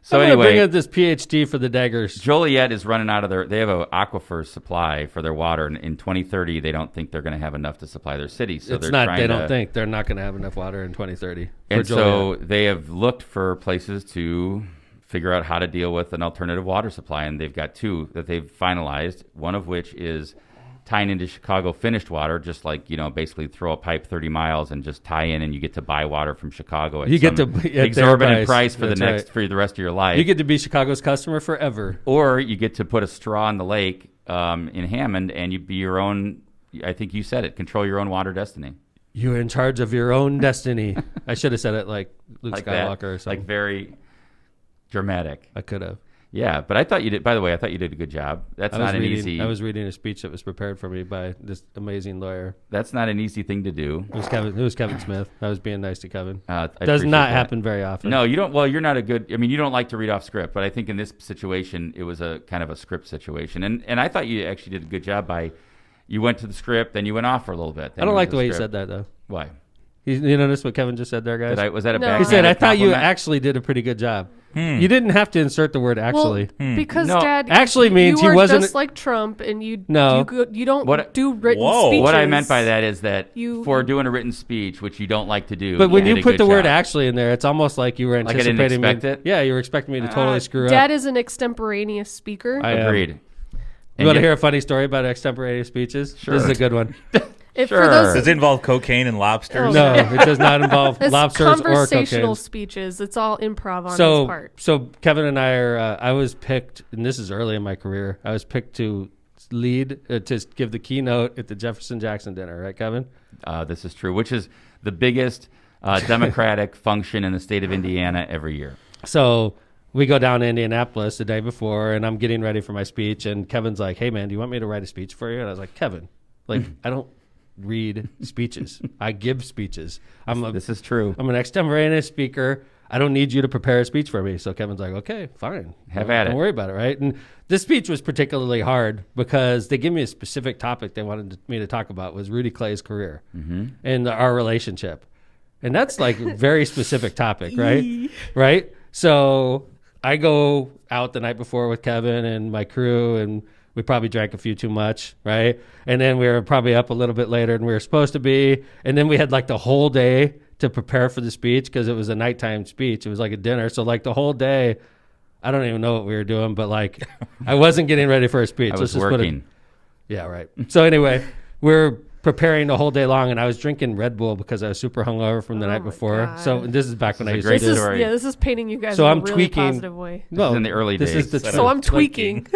So I'm gonna bring anyway, out this PhD for the daggers. Joliet is running out of they have an aquifer supply for their water, and in 2030 they don't think they're going to have enough to supply their city. So It's they're not. trying They to, don't think they're not going to have enough water in 2030. and for so Joliet. they have looked for places to figure out how to deal with an alternative water supply, and they've got two that they've finalized. One of which is tying into Chicago finished water, just like basically throw a pipe 30 miles and just tie in, and you get to buy water from Chicago at You get some to- at their exorbitant price. price for That's for the rest of your life. You get to be Chicago's customer forever. Or you get to put a straw in the lake in Hammond, and you be your own. I think you said it. Control your own water destiny. You're in charge of your own destiny. I should have said it like Luke Like Skywalker that. or something. Like very dramatic. I could have. Yeah, but I thought you did. By the way, I thought you did a good job. That's not an easy. I was reading a speech that was prepared for me by this amazing lawyer. That's not an easy thing to do. It was Kevin Smith. I was being nice to Kevin. I Does appreciate not that. happen very often. No, you don't. Well, you're not a good. I mean, you don't like to read off script, but I think in this situation, it was a kind of a script situation, and I thought you actually did a good job by. You went to the script, then you went off for a little bit. I don't like the way you said that though. Why? You notice what Kevin just said there, guys? Was that a No. bad? He said, "I thought you compliment? actually did a pretty good job." You didn't have to insert the word "actually." Well, because No, Dad actually means you he are wasn't- just like Trump, and you No. you don't What- do written Whoa. speeches. What I meant by that is that You- for doing a written speech, which you don't like to do, But when did you a put good the word job. "actually" in there, it's almost like you were I didn't anticipating expect me. it? Yeah, you were expecting me to totally screw Dad up. is an extemporaneous speaker. I am. Agreed. You And want to yet- hear a funny story about extemporaneous speeches? Sure. This is a good one. If Sure. for those Does it involve cocaine and lobsters? Oh, No, it does not involve it's lobsters or conversational cocaine. speeches, it's all improv on his So, part. so Kevin and I are. I was picked, and this is early in my career. I was picked to lead to give the keynote at the Jefferson Jackson dinner. Right, Kevin? This is true, which is the biggest Democratic function in the state of Indiana every year. So we go down to Indianapolis the day before, and I'm getting ready for my speech. And Kevin's like, "Hey, man, do you want me to write a speech for you?" And I was like, "Kevin, like, I don't read speeches. I give speeches. This is true. I'm an extemporaneous speaker. I don't need you to prepare a speech for me." So Kevin's like, "Okay, fine. Have at it." Don't worry about it, right?" And this speech was particularly hard because they gave me a specific topic they wanted me to talk about was Rudy Clay's career and our relationship. And that's like a very specific topic, right? Right? So I go out the night before with Kevin and my crew, and we probably drank a few too much, right? And then we were probably up a little bit later than we were supposed to be. And then we had like the whole day to prepare for the speech because it was a nighttime speech. It was like a dinner. So like the whole day, I don't even know what we were doing, but like I wasn't getting ready for a speech. I Let's was just put it- working. yeah, right. So anyway, we're preparing the whole day long, and I was drinking Red Bull because I was super hungover from the Oh night my before. God. So this is back when I is used a great to This do. is story. this is painting you guys So in I'm a really tweaking. positive way. No, is in the early this days. is the So So I'm tweaking.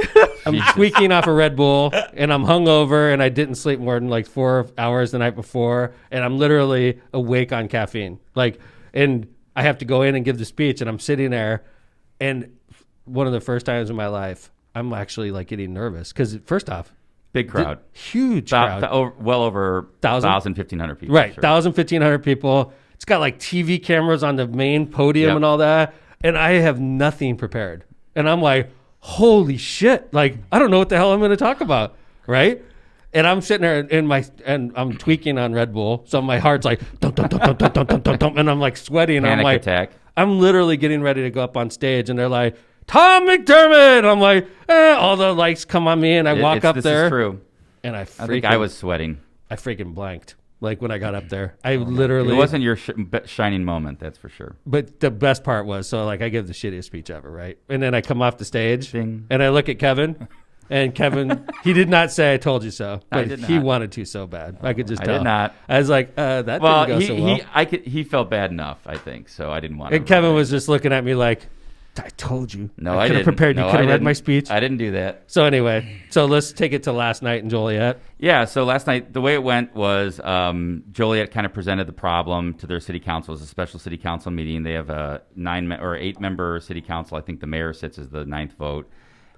I'm tweaking off a Red Bull, and I'm hungover, and I didn't sleep more than like 4 hours the night before, and I'm literally awake on caffeine. Like, and I have to go in and give the speech, and I'm sitting there, and one of the first times in my life, I'm actually like getting nervous because first off, Big crowd. huge crowd. Well over 1,000? 1,500 people. Right, sure. 1,500 people. It's got like TV cameras on the main podium Yep. and all that, and I have nothing prepared. And I'm like, holy shit! Like I don't know what the hell I'm going to talk about, right? And I'm sitting there and I'm tweaking on Red Bull, so my heart's like dum dum dum dum dum dum dum dum, dum, and I'm like sweating. And I'm Panic like, attack. I'm literally getting ready to go up on stage, and they're like, Tom McDermott. And I'm like, all the lights come on me, and I walk up this there, is true. and I I think I was sweating. freaking blanked. Like when I got up there, I literally It wasn't your shining moment, that's for sure. But the best part was, so like I give the shittiest speech ever, right? And then I come off the stage Ding. and I look at Kevin, and Kevin, he did not say "I told you so," I but did he not. wanted to so bad. I could just I tell. did not. I was like, that Well, didn't go so well. he felt bad enough, I think, so I didn't want to. And Kevin was just looking at me like, "I told you. No, I I could didn't. have prepared. No, You could I have read didn't. my speech." I didn't do that. So anyway, so let's take it to last night in Joliet. Yeah, so last night, the way it went was Joliet kind of presented the problem to their city council. It was a special city council meeting. They have a 8-member city council. I think the mayor sits as the 9th vote.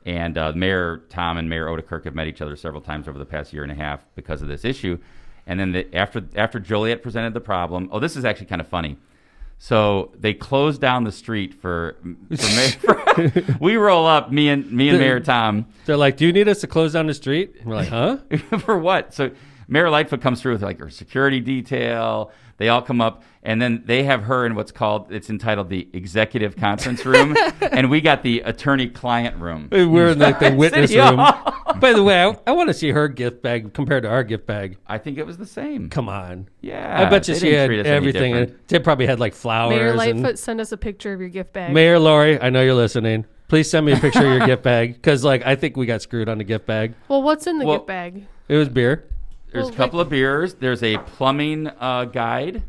And Mayor Tom and Mayor Odekirk have met each other several times over the past year and a half because of this issue. And then after Joliet presented the problem, this is actually kind of funny. So they closed down the street for we roll up, me and Mayor Tom. They're like, "Do you need us to close down the street?" And we're like, "Huh?" For what? So Mayor Lightfoot comes through with like her security detail. They all come up, and then they have her in what's called, it's entitled the executive conference room, and we got the attorney-client room. We're in like the witness City room. Hall. By the way, I want to see her gift bag compared to our gift bag. I think it was the same. Come on. Yeah. I bet you they she didn't had treat us any everything. different. They probably had like flowers. Mayor and Lightfoot, send us a picture of your gift bag. Mayor Lori, I know you're listening. Please send me a picture of your gift bag because, like, I think we got screwed on the gift bag. Well, what's in the Well- gift bag? It was beer. There's Well, a couple of beers. There's a plumbing guide.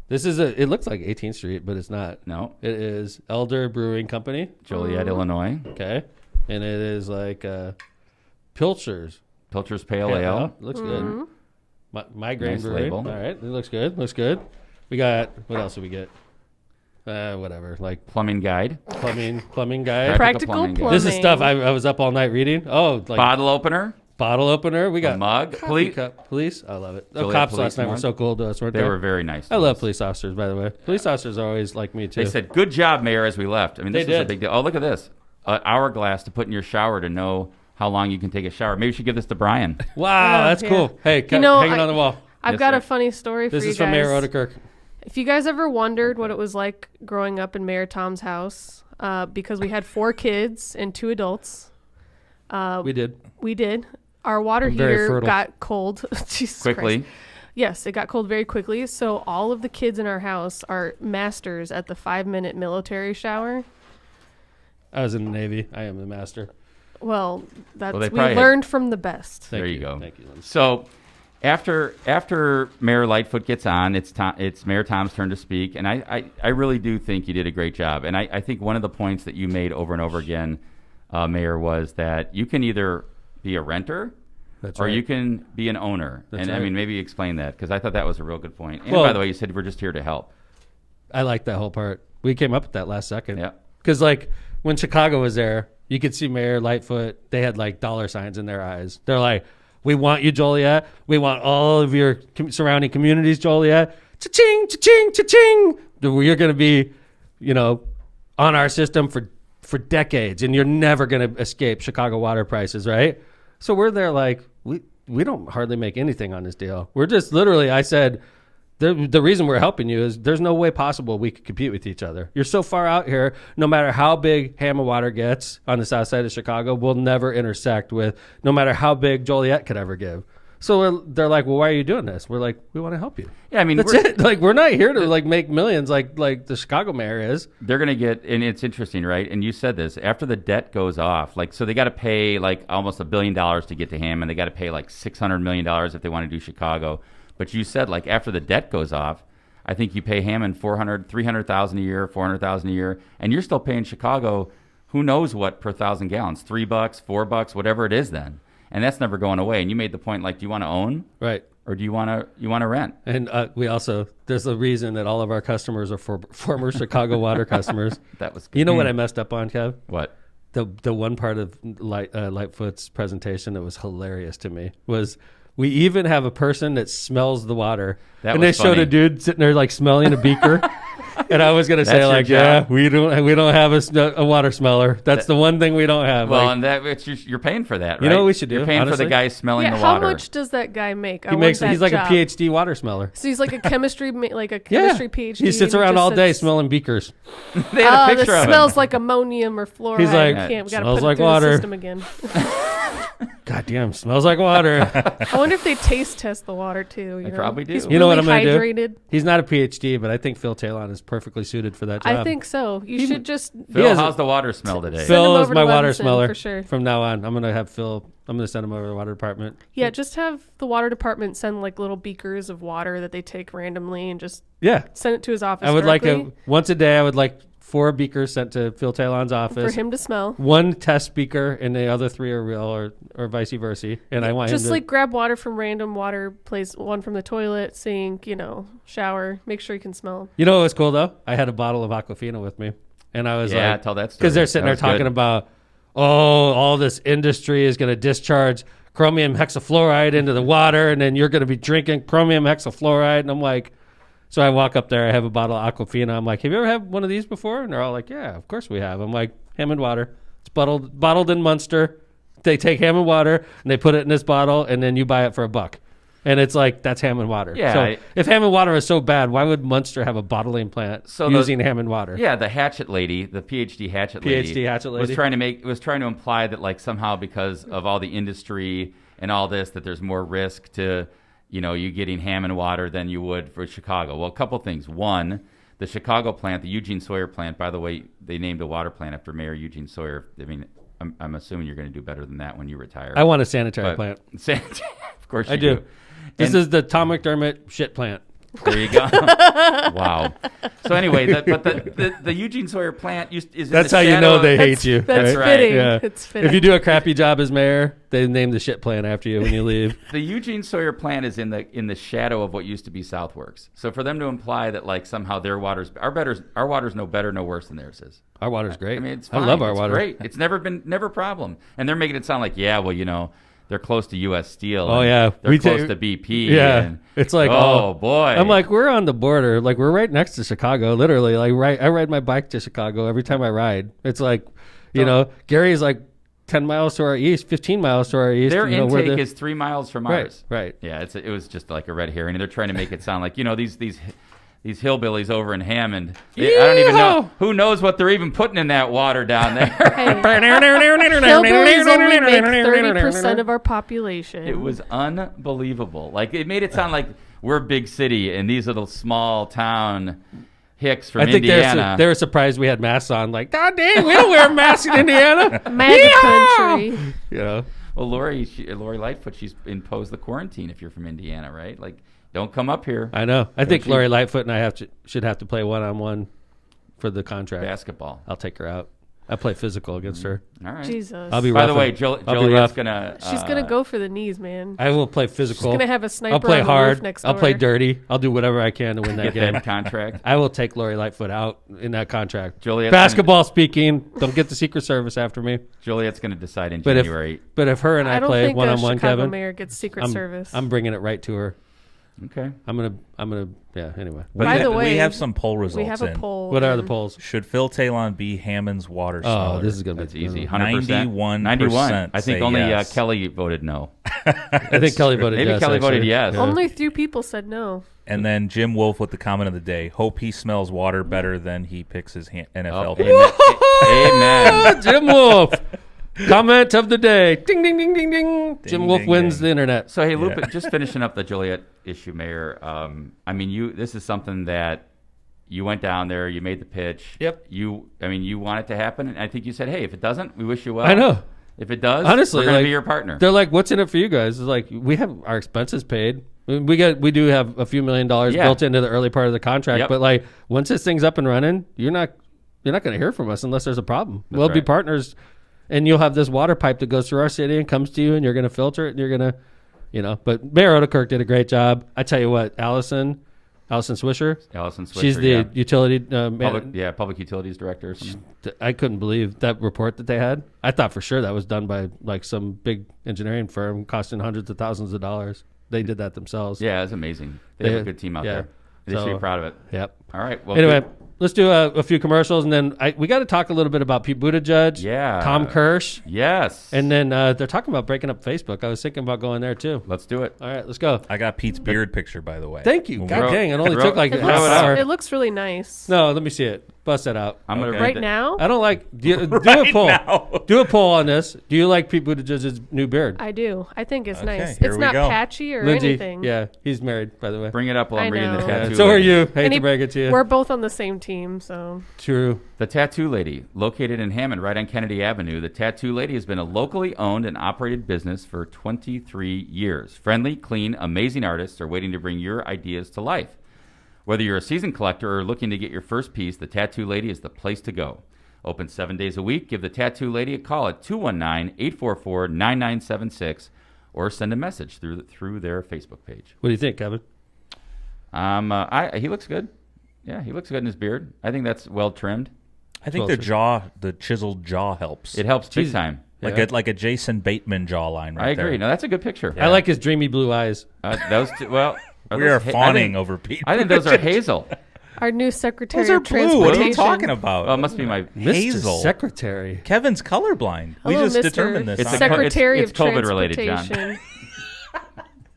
This is it looks like 18th Street, but it's not. No, It is Elder Brewing Company. Joliet, Illinois. Okay. And it is like Pilcher's. Pilcher's Pale Ale. Looks Mm-hmm. good. Migraine Nice Brewery. label. All right. It looks good. Looks good. We got, what else do we get? Whatever. Like Plumbing guide. plumbing guy. Practical plumbing plumbing. guide. This is stuff I was up all night reading. Oh, like Bottle opener. bottle opener. We got A mug. coffee Police. cup. Police. I love it. The Joliet cops police last night were one. so cool to us, weren't They they? were very nice. to I love us. police officers, by the way. Police officers are always like me too. They said, "Good job, Mayor," as we left. I mean, this They was a did. big deal. Oh, look at this. An hourglass to put in your shower to know how long you can take a shower. Maybe we should give this to Brian. "Wow, Yeah, that's yeah. cool." Hey, You know, hanging on the wall. I've Yes, got a sir. funny story for This you is guys. from Mayor Odekirk. If you guys ever wondered what it was like growing up in Mayor Tom's house, because we had 4 kids and 2 adults. We did. We did. Our water I'm very heater fertile. got cold. Jesus Quickly. Christ. Yes, it got cold very quickly. So all of the kids in our house are masters at the 5-minute military shower. I was in the Navy. I am the master. Well, that's Well, they we probably had- learned from the best. Thank There you go. Thank you, Lindsay. So after Mayor Lightfoot gets on, it's Mayor Tom's turn to speak, and I really do think you did a great job. And I think one of the points that you made over and over again, Mayor, was that you can either be a renter That's or right. you can be an owner. That's and I right. mean, maybe explain that, because I thought that was a real good point. And Well- by the way, you said we're just here to help. I like that whole part. We came up with that last second. Yeah. Because, like, when Chicago was there, you could see Mayor Lightfoot. They had, like, dollar signs in their eyes. They're like, "We want you, Joliet. We want all of your surrounding communities, Joliet. Cha-ching, cha-ching, cha-ching. You're going to be, on our system for decades, and you're never going to escape Chicago water prices, right?" So we're there like, we don't hardly make anything on this deal. We're just literally, I said, the reason we're helping you is there's no way possible we could compete with each other. You're so far out here, no matter how big Hammer Water gets on the south side of Chicago, we'll never intersect with no matter how big Joliet could ever give. So they're like, "Well, why are you doing this?" We're like, "We want to help you." Yeah, I mean, That's it. Like, we're not here to like make millions like the Chicago mayor is. they're going to get, and it's interesting, right? And you said this, after the debt goes off, like, so they got to pay like almost $1 billion to get to Hammond. They got to pay like $600 million if they want to do Chicago. But you said, like, after the debt goes off, I think you pay Hammond $300,000 a year, $400,000 a year, and you're still paying Chicago, who knows what per 1,000 gallons, $3, $4, whatever it is then. And that's never going away. And you made the point, like, do you want to own Right. or do you want to rent? And we also, there's a reason that all of our customers are former Chicago water customers. That was good. You know what I messed up on, Kev? What? The one part of Lightfoot's presentation that was hilarious to me was we even have a person that smells the water. That and was they showed funny. a dude sitting there like smelling a beaker. And I was gonna say That's your like, yeah, job. we don't have a water smeller. That's the one thing we don't have. Well, Like, and that you're paying for that, right? You know what we should do, You're paying for honestly? the guy smelling Yeah, the how water. much does that guy make? I he want makes that he's like job. a PhD water smeller. So he's like a chemistry Yeah, PhD. he sits and around just all day sits, smelling beakers. They had a this picture of smells him. like ammonium or fluoride. He's like, we can't. We gotta smells put it like through water. the system again. God damn, smells like water. I wonder if they taste test the water too. You They know? probably do. He's You know what really I'm gonna do? hydrated. He's not a PhD, but I think Phil Talon is perfectly suited for that job. I think so. You should just Phil, has a- how's the water smell today? Send him Phil is over my to water Levinson smeller for sure. from now on. I'm gonna send him over to the water department. yeah, just have the water department send like little beakers of water that they take randomly and just Yeah, send it to his office. I would like directly once a day. I would like 4 beakers sent to Phil Talon's for office. him to smell. 1 test beaker, and the other 3 are real, or vice versa. And I want Just him to like grab water from random water place, one from the toilet, sink, shower. Make sure you can smell 'em. You know what was cool though? I had a bottle of Aquafina with me, and I was Yeah, like, tell that story. because they're sitting That there was talking good. about, all this industry is going to discharge chromium hexafluoride into the water, and then you're going to be drinking chromium hexafluoride, and I'm like, So I walk up there. I have a bottle of Aquafina. I'm like, have you ever had one of these before? And they're all like, yeah, of course we have. I'm like, Hammond water. It's bottled in Munster. They take Hammond water and they put it in this bottle, and then you buy it for $1. And it's like, that's Hammond water. Yeah, So if Hammond water is so bad, why would Munster have a bottling plant using Hammond water? Yeah, the Hatchet lady, the PhD Hatchet lady, was trying to imply that like somehow because of all the industry and all this that there's more risk to, you getting Hammond water than you would for Chicago. Well, a couple things. One, the Chicago plant, the Eugene Sawyer plant. By the way, they named a water plant after Mayor Eugene Sawyer. I mean, I'm assuming you're going to do better than that when you retire. I want a sanitary plant. Of course you I do. This is the Tom McDermott shit plant. There you go. Wow. So anyway, the Eugene Sawyer plant is. That's how you know they hate you. That's right. fitting. Yeah. It's fitting. If you do a crappy job as mayor, they name the shit plant after you when you leave. The Eugene Sawyer plant is in the shadow of what used to be Southworks. So for them to imply that like somehow our water's no better, no worse than theirs is. Our water's great. I mean, it's fine. I love our It's water. great. It's never a problem. And they're making it sound like, yeah, well, they're close to U.S. Steel. Oh, and yeah. They're close to BP. Yeah. And, It's like, oh boy. I'm like, we're on the border. Like, we're right next to Chicago, literally. Like, I ride my bike to Chicago every time I ride. It's like, Gary's like 10 miles to our east, 15 miles to our east. Their intake is 3 miles from ours. Right. Yeah, it was just like a red herring. And they're trying to make it sound like, these hillbillies over in Hammond. I don't even know. Who knows what they're even putting in that water down there? Hillbillies only make 30% of our population. It was unbelievable. Like, it made it sound like we're a big city and these little small town hicks from Indiana. They were surprised we had masks on. Like, God dang, we don't wear masks in Indiana. Mad country. Well, Lori Lightfoot, she's imposed the quarantine if you're from Indiana, right? Like, don't come up here. I know. I think Lori Lightfoot and I should have to play one-on-one for the contract. Basketball. I'll take her out. I play physical against her. All right. Jesus. I'll be By rough. the way, Juliet's gonna. She's gonna go for the knees, man. I will play physical. She's gonna have a sniper. I'll play on the hard. roof next I'll door. play dirty. I'll do whatever I can to win that get game. that contract. I will take Lori Lightfoot out in that contract. Juliet's Basketball speaking, don't get the Secret Service after me. Juliet's going to decide in But January. if her and I don't play think one-on-one, Chicago Kevin, mayor gets Secret Service. I'm bringing it right to her. Okay. I'm gonna. Yeah. Anyway, By the way, we have some poll results. we have a in. poll. what are the and polls? Should Phil Talon be Hammond's water Oh, smeller? this is gonna That's be easy. 100%. 91. 91% I think say only yes. Kelly voted no. I think Kelly voted Maybe yes. Kelly actually. voted yes. Yeah. Only 3 people said no. And then Jim Wolf with the comment of the day: hope he smells water better than he picks his NFL. Amen. Amen. Jim Wolf. Comment of the day. Ding, ding, ding, ding, ding. Jim Wolf ding, wins ding. the internet. So hey, Lupe, just finishing up the Joliet issue, Mayor. I mean, this is something that you went down there, you made the pitch. Yep. You want it to happen, and I think you said, hey, if it doesn't, we wish you well. I know. If it does, Honestly, we're going to like, be your partner. They're like, "What's in it for you guys?" It's like we have our expenses paid. We do have a few $1 million built into the early part of the contract. Yep. But like once this thing's up and running, you're not going to hear from us unless there's a problem. We'll be right. partners, and you'll have this water pipe that goes through our city and comes to you, and you're going to filter it, and you're going to, But Mayor Odekirk did a great job. I tell you what, Allison Swisher. Allison Swisher, She's the utility public utilities director or something. I couldn't believe that report that they had. I thought for sure that was done by like some big engineering firm costing hundreds of thousands of dollars. They did that themselves. Yeah, it's amazing. They have a good team out there. They should be proud of it. Yep. All right. Well, Anyway, good. let's do a few commercials, and then we got to talk a little bit about Pete Buttigieg, Yeah. Tom Kirsch, Yes. and then they're talking about breaking up Facebook. I was thinking about going there too. Let's do it. All right, let's go. I got Pete's beard picture, by the way. Thank you. God Throw- dang, it only throw- took like It a Throw half it looks, out. hour. it looks really nice. No, let me see it. Bust it out. I'm going to Right now? I don't like. Do a poll. now. Do a poll on this. Do you like Pete Buttigieg's new beard? I do. I think it's Okay, nice. here It's we not go. patchy or Lindsay, anything. yeah, he's married, by the way. Bring it up while I'm I reading the know. tattoo. So are lady. you. Hate And to break it to you. We're both on the same team, so True. The Tattoo Lady, located in Hammond, right on Kennedy Avenue. The Tattoo Lady has been a locally owned and operated business for 23 years. Friendly, clean, amazing artists are waiting to bring your ideas to life. Whether you're a seasoned collector or looking to get your first piece, the Tattoo Lady is the place to go. Open 7 days a week. Give the Tattoo Lady a call at 219-844-9976 or send a message through their Facebook page. What do you think, Kevin? He looks good. Yeah, he looks good in his beard. I think that's well trimmed. I think the chiseled jaw helps. It helps big Jeez. time. like a Jason Bateman jawline right I agree. there. No, that's a good picture. I like his dreamy blue eyes. Those two, well, We are those fawning over Pete. I think those are hazel. Our new Secretary Those are of blue. Transportation. What are you talking about? Oh, it must be my. Mr. Hazel. Secretary. Kevin's colorblind. We Hello, just Mr. determined this. It's on- a Secretary it's of COVID related, John. Transportation.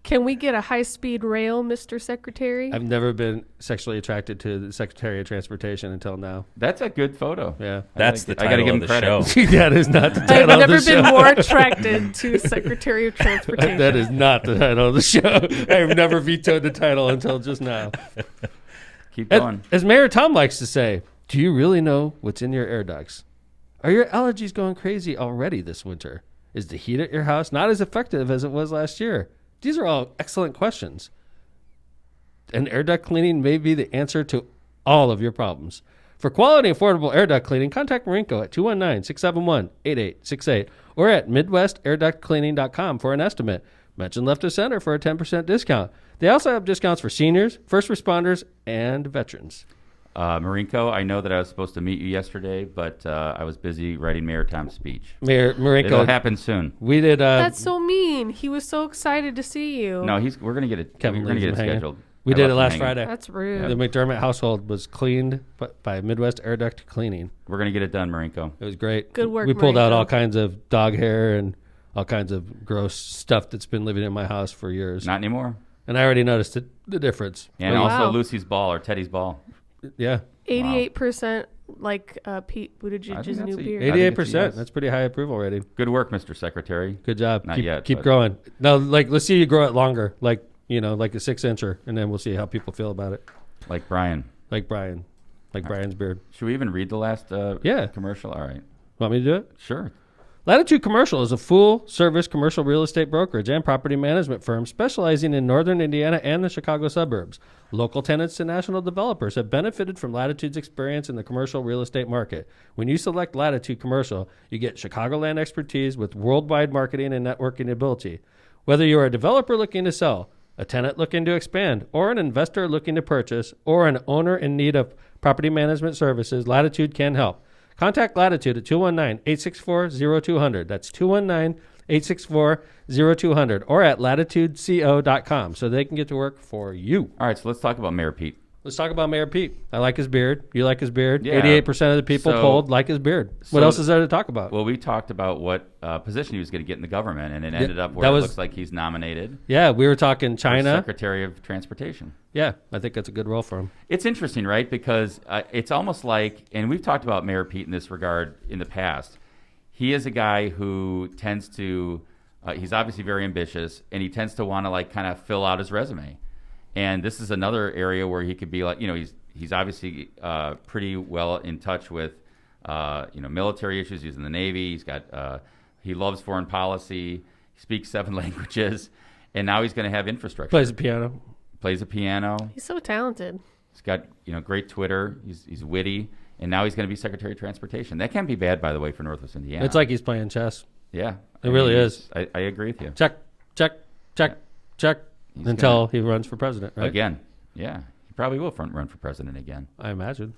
Can we get a high-speed rail, Mr. Secretary? I've never been sexually attracted to the Secretary of Transportation until now. That's a good photo. Yeah. That's the I gotta title give of him the credit. show. That is not the I've title of never the been show. more attracted to Secretary of Transportation. That is not the title of the show. I've never vetoed the title until just now. Keep going. As Mayor Tom likes to say, do you really know what's in your air ducts? Are your allergies going crazy already this winter? Is the heat at your house not as effective as it was last year? These are all excellent questions. And air duct cleaning may be the answer to all of your problems. For quality, affordable air duct cleaning, contact Marinko at 219-671-8868 or at MidwestAirDuctCleaning.com for an estimate. Mention Left of Center for a 10% discount. They also have discounts for seniors, first responders, and veterans. Marinko, I know that I was supposed to meet you yesterday, but I was busy writing Mayor Tom's speech. Mayor It'll Marinko, happen soon. we did. That's so mean. He was so excited to see you. No, we're gonna get it. Kevin we're gonna leaves get it him hanging. scheduled. We I did left it him last hanging. Friday. That's rude. The McDermott household was cleaned by Midwest Air Duct Cleaning. We're gonna get it done, Marinko. It was great. Good work, We pulled out Marinko. all kinds of dog hair and all kinds of gross stuff that's been living in my house for years. Not anymore. And I already noticed the difference. And Wow. also Lucy's ball or Teddy's ball. Yeah, 88% like Pete I Buttigieg's think new that's a- beard. I think it's a 88%. yes. That's pretty high approval rating. Good work, Mr. Secretary. Good job. Not keep yet, keep but- growing. No, let's see you grow it longer. Like a 6-incher, and then we'll see how people feel about it. Like Brian. Like Brian, Brian's beard. Should we even read the last Yeah. commercial? All right. Want me to do it? Sure. Latitude Commercial is a full-service commercial real estate brokerage and property management firm specializing in northern Indiana and the Chicago suburbs. Local tenants and national developers have benefited from Latitude's experience in the commercial real estate market. When you select Latitude Commercial, you get Chicagoland expertise with worldwide marketing and networking ability. Whether you are a developer looking to sell, a tenant looking to expand, or an investor looking to purchase, or an owner in need of property management services, Latitude can help. Contact Latitude at 219-864-0200. That's 219-864-0200 or at latitudeco.com so they can get to work for you. All right, so let's talk about Mayor Pete. Let's talk about Mayor Pete. I like his beard. You like his beard. Yeah. 88% of the people So- polled like his beard. What so- else is there to talk about? Well, we talked about what position he was going to get in the government, and it ended up where that it was- looks like he's nominated Yeah, we were talking for China. Secretary of Transportation. Yeah, I think that's a good role for him. It's interesting, right? Because it's almost like, and we've talked about Mayor Pete in this regard in the past. He is a guy who tends to, he's obviously very ambitious, and he tends to want to kind of fill out his resume. And this is another area where he could be he's obviously pretty well in touch with, military issues. He's in the Navy. He's got, he loves foreign policy. He speaks 7 languages, and now he's going to have infrastructure. Plays the piano. Plays a piano. He's so talented. He's got great Twitter. He's witty, and now he's going to be Secretary of Transportation. That can't be bad, by the way, for Northwest Indiana. It's like he's playing chess. yeah, It really is. I agree with you. Check, check, check, check, He's until he runs for president, right? Again, yeah, he probably will run for president again. I imagine.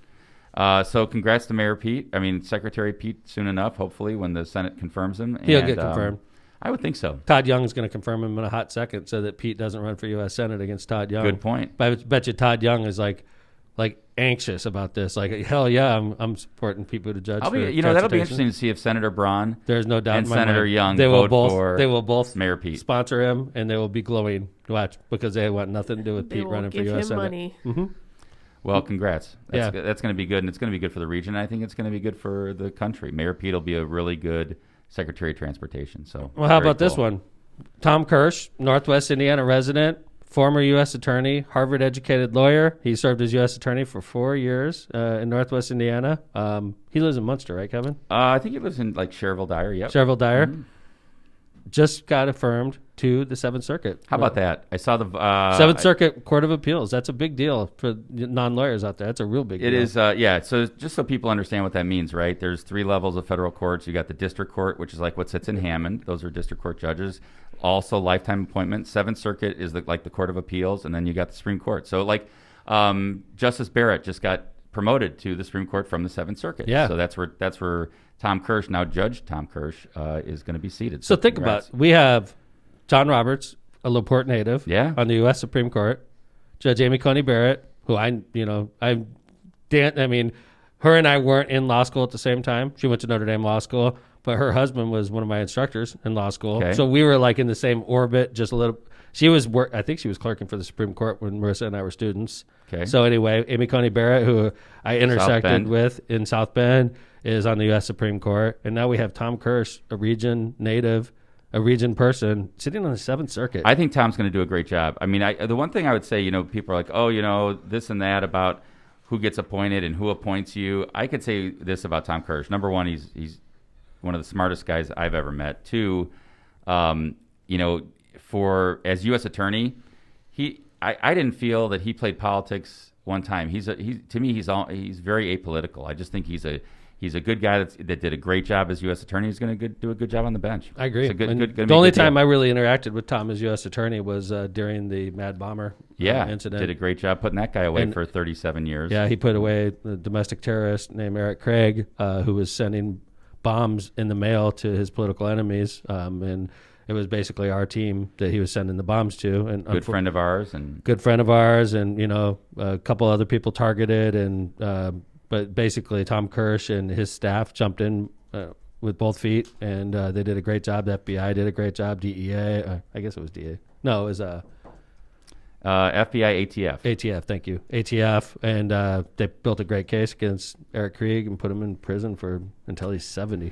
So congrats to Mayor Pete. I mean, Secretary Pete soon enough, hopefully, when the Senate confirms him. He'll And, get confirmed. I would think so. Todd Young is going to confirm him in a hot second so that Pete doesn't run for U.S. Senate against Todd Young. Good point. But I bet you Todd Young is like anxious about this. Like, hell yeah, I'm supporting Pete Buttigieg. I'll for be, that'll be transportation. interesting to see if Senator Braun There's no doubt and in my Senator mind. Young they will vote for They will both Mayor Pete. sponsor him, and they will be glowing. Watch, because they want nothing to do with They Pete will running for give him U.S. Senate. money. Well, congrats. Yeah. That's going to be good, and it's going to be good for the region. I think it's going to be good for the country. Mayor Pete will be a really good Secretary of Transportation. So, Well, how very about this cool. one? Tom Kirsch, Northwest Indiana resident, former U.S. attorney, Harvard-educated lawyer. He served as U.S. attorney for 4 years in Northwest Indiana. He lives in Munster, right, Kevin? I think he lives in Cherville Dyer. Yep. Cherville Dyer. Mm-hmm. Just got affirmed to the Seventh Circuit. How about that? I saw the Seventh Circuit Court of Appeals. That's a big deal for non-lawyers out there. That's a real big It deal. is, yeah. So just so people understand what that means, right? There's 3 levels of federal courts. You got the district court, which is like what sits in Hammond. Those are district court judges. Also lifetime appointments. Seventh Circuit is like the Court of Appeals, and then you got the Supreme Court. So Justice Barrett just got promoted to the Supreme Court from the Seventh Circuit. Yeah. So that's where Tom Kirsch, now Judge Tom Kirsch, is going to be seated. So think congrats. about it. We have John Roberts, a LaPorte native, Yeah. on the U.S. Supreme Court. Judge Amy Coney Barrett, who her and I weren't in law school at the same time. She went to Notre Dame Law School, but her husband was one of my instructors in law school. Okay. So we were like in the same orbit, just a little. I think she was clerking for the Supreme Court when Marissa and I were students. Okay. So anyway, Amy Coney Barrett, who I intersected Bend. with in South Bend, is on the U.S. Supreme Court. And now we have Tom Kirsch, a region native, a region person, sitting on the Seventh Circuit. I think Tom's going to do a great job. I mean, the one thing I would say, people are like, oh, this and that about who gets appointed and who appoints you. I could say this about Tom Kirsch. Number one, he's one of the smartest guys I've ever met. Two, as U.S. attorney, I didn't feel that he played politics one time. He's very apolitical. I just think he's a good guy that did a great job as U.S. attorney. He's going to do a good job on the bench. I agree. The the only time I really interacted with Tom as U.S. attorney was during the Mad Bomber incident. Did a great job putting that guy away for 37 years. Yeah, he put away the domestic terrorist named Eric Craig, who was sending bombs in the mail to his political enemies, and it was basically our team that he was sending the bombs to. And good friend of ours, and a couple other people targeted, and but basically Tom Kirsch and his staff jumped in with both feet, and they did a great job. The FBI did a great job. DEA, I guess it was DEA. No, it was FBI, ATF. ATF, thank you. ATF, and they built a great case against Eric Krieg and put him in prison until he's 70.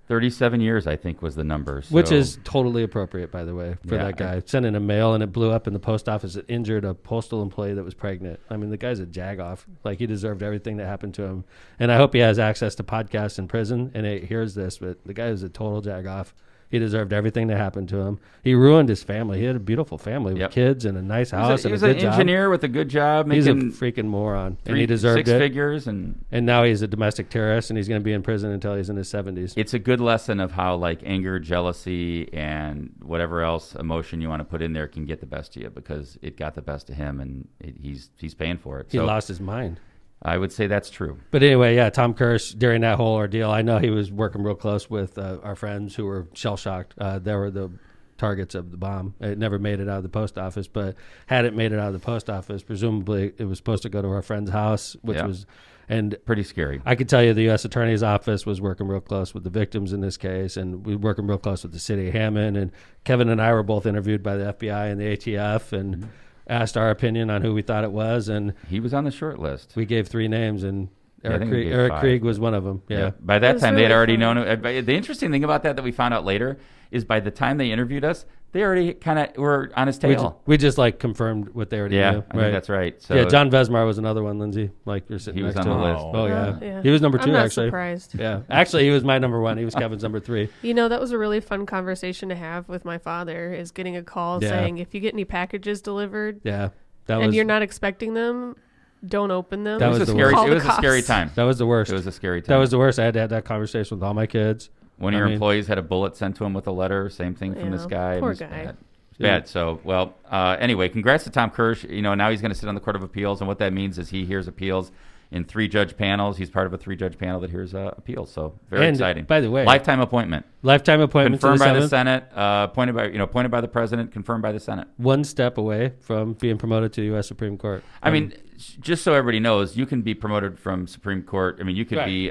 37 years, I think, was the number. So. Which is totally appropriate, by the way, for that guy. Sending a mail and it blew up in the post office. It injured a postal employee that was pregnant. I mean, the guy's a jagoff. Like, he deserved everything that happened to him. And I hope he has access to podcasts in prison and he hears this, but the guy is a total jagoff. He deserved everything that happened to him. He ruined his family. He had a beautiful family with kids and a nice house and a good job. He was an engineer with a good job. He's a freaking moron. And he deserved it. 6 figures. And now he's a domestic terrorist and he's going to be in prison until he's in his 70s. It's a good lesson of how anger, jealousy, and whatever else emotion you want to put in there can get the best of you, because it got the best of him and he's paying for it. He lost his mind. I would say that's true. But anyway, Tom Kirsch, during that whole ordeal, I know he was working real close with our friends who were shell-shocked. They were the targets of the bomb. It never made it out of the post office, but had it made it out of the post office, presumably it was supposed to go to our friend's house, which was... And pretty scary. I could tell you the U.S. Attorney's Office was working real close with the victims in this case, and we were working real close with the city of Hammond. And Kevin and I were both interviewed by the FBI and the ATF, and asked our opinion on who we thought it was, and he was on the short list. We gave 3 names, and Eric Krieg was one of them. Yeah. By that time, they had already known. The interesting thing about that we found out later is by the time they interviewed us, they already kind of were on his tail. We just confirmed what they already knew. I think that's right. So John Vesmar was another one, Lindsay. You're sitting he was next on to the him. list. Oh yeah. He was number 2 I'm not actually. Surprised. Yeah, actually he was my number 1. He was Kevin's number 3. That was a really fun conversation to have with my father. Is getting a call saying if you get any packages delivered. Yeah. And you're not expecting them, don't open them. It was a scary time. That was the worst. It was a scary time. That was the worst. I had to have that conversation with all my kids. One of your employees had a bullet sent to him with a letter. Same thing from this guy. Poor guy. Bad. So, anyway, congrats to Tom Kirsch. Now he's going to sit on the Court of Appeals, and what that means is he hears appeals in 3-judge panels. He's part of a 3-judge panel that hears appeals. So very exciting. By the way, lifetime appointment. Confirmed by the Senate. Appointed by the President. Confirmed by the Senate. One step away from being promoted to the U.S. Supreme Court. I mean, just so everybody knows, you can be promoted from Supreme Court. I mean, you could be,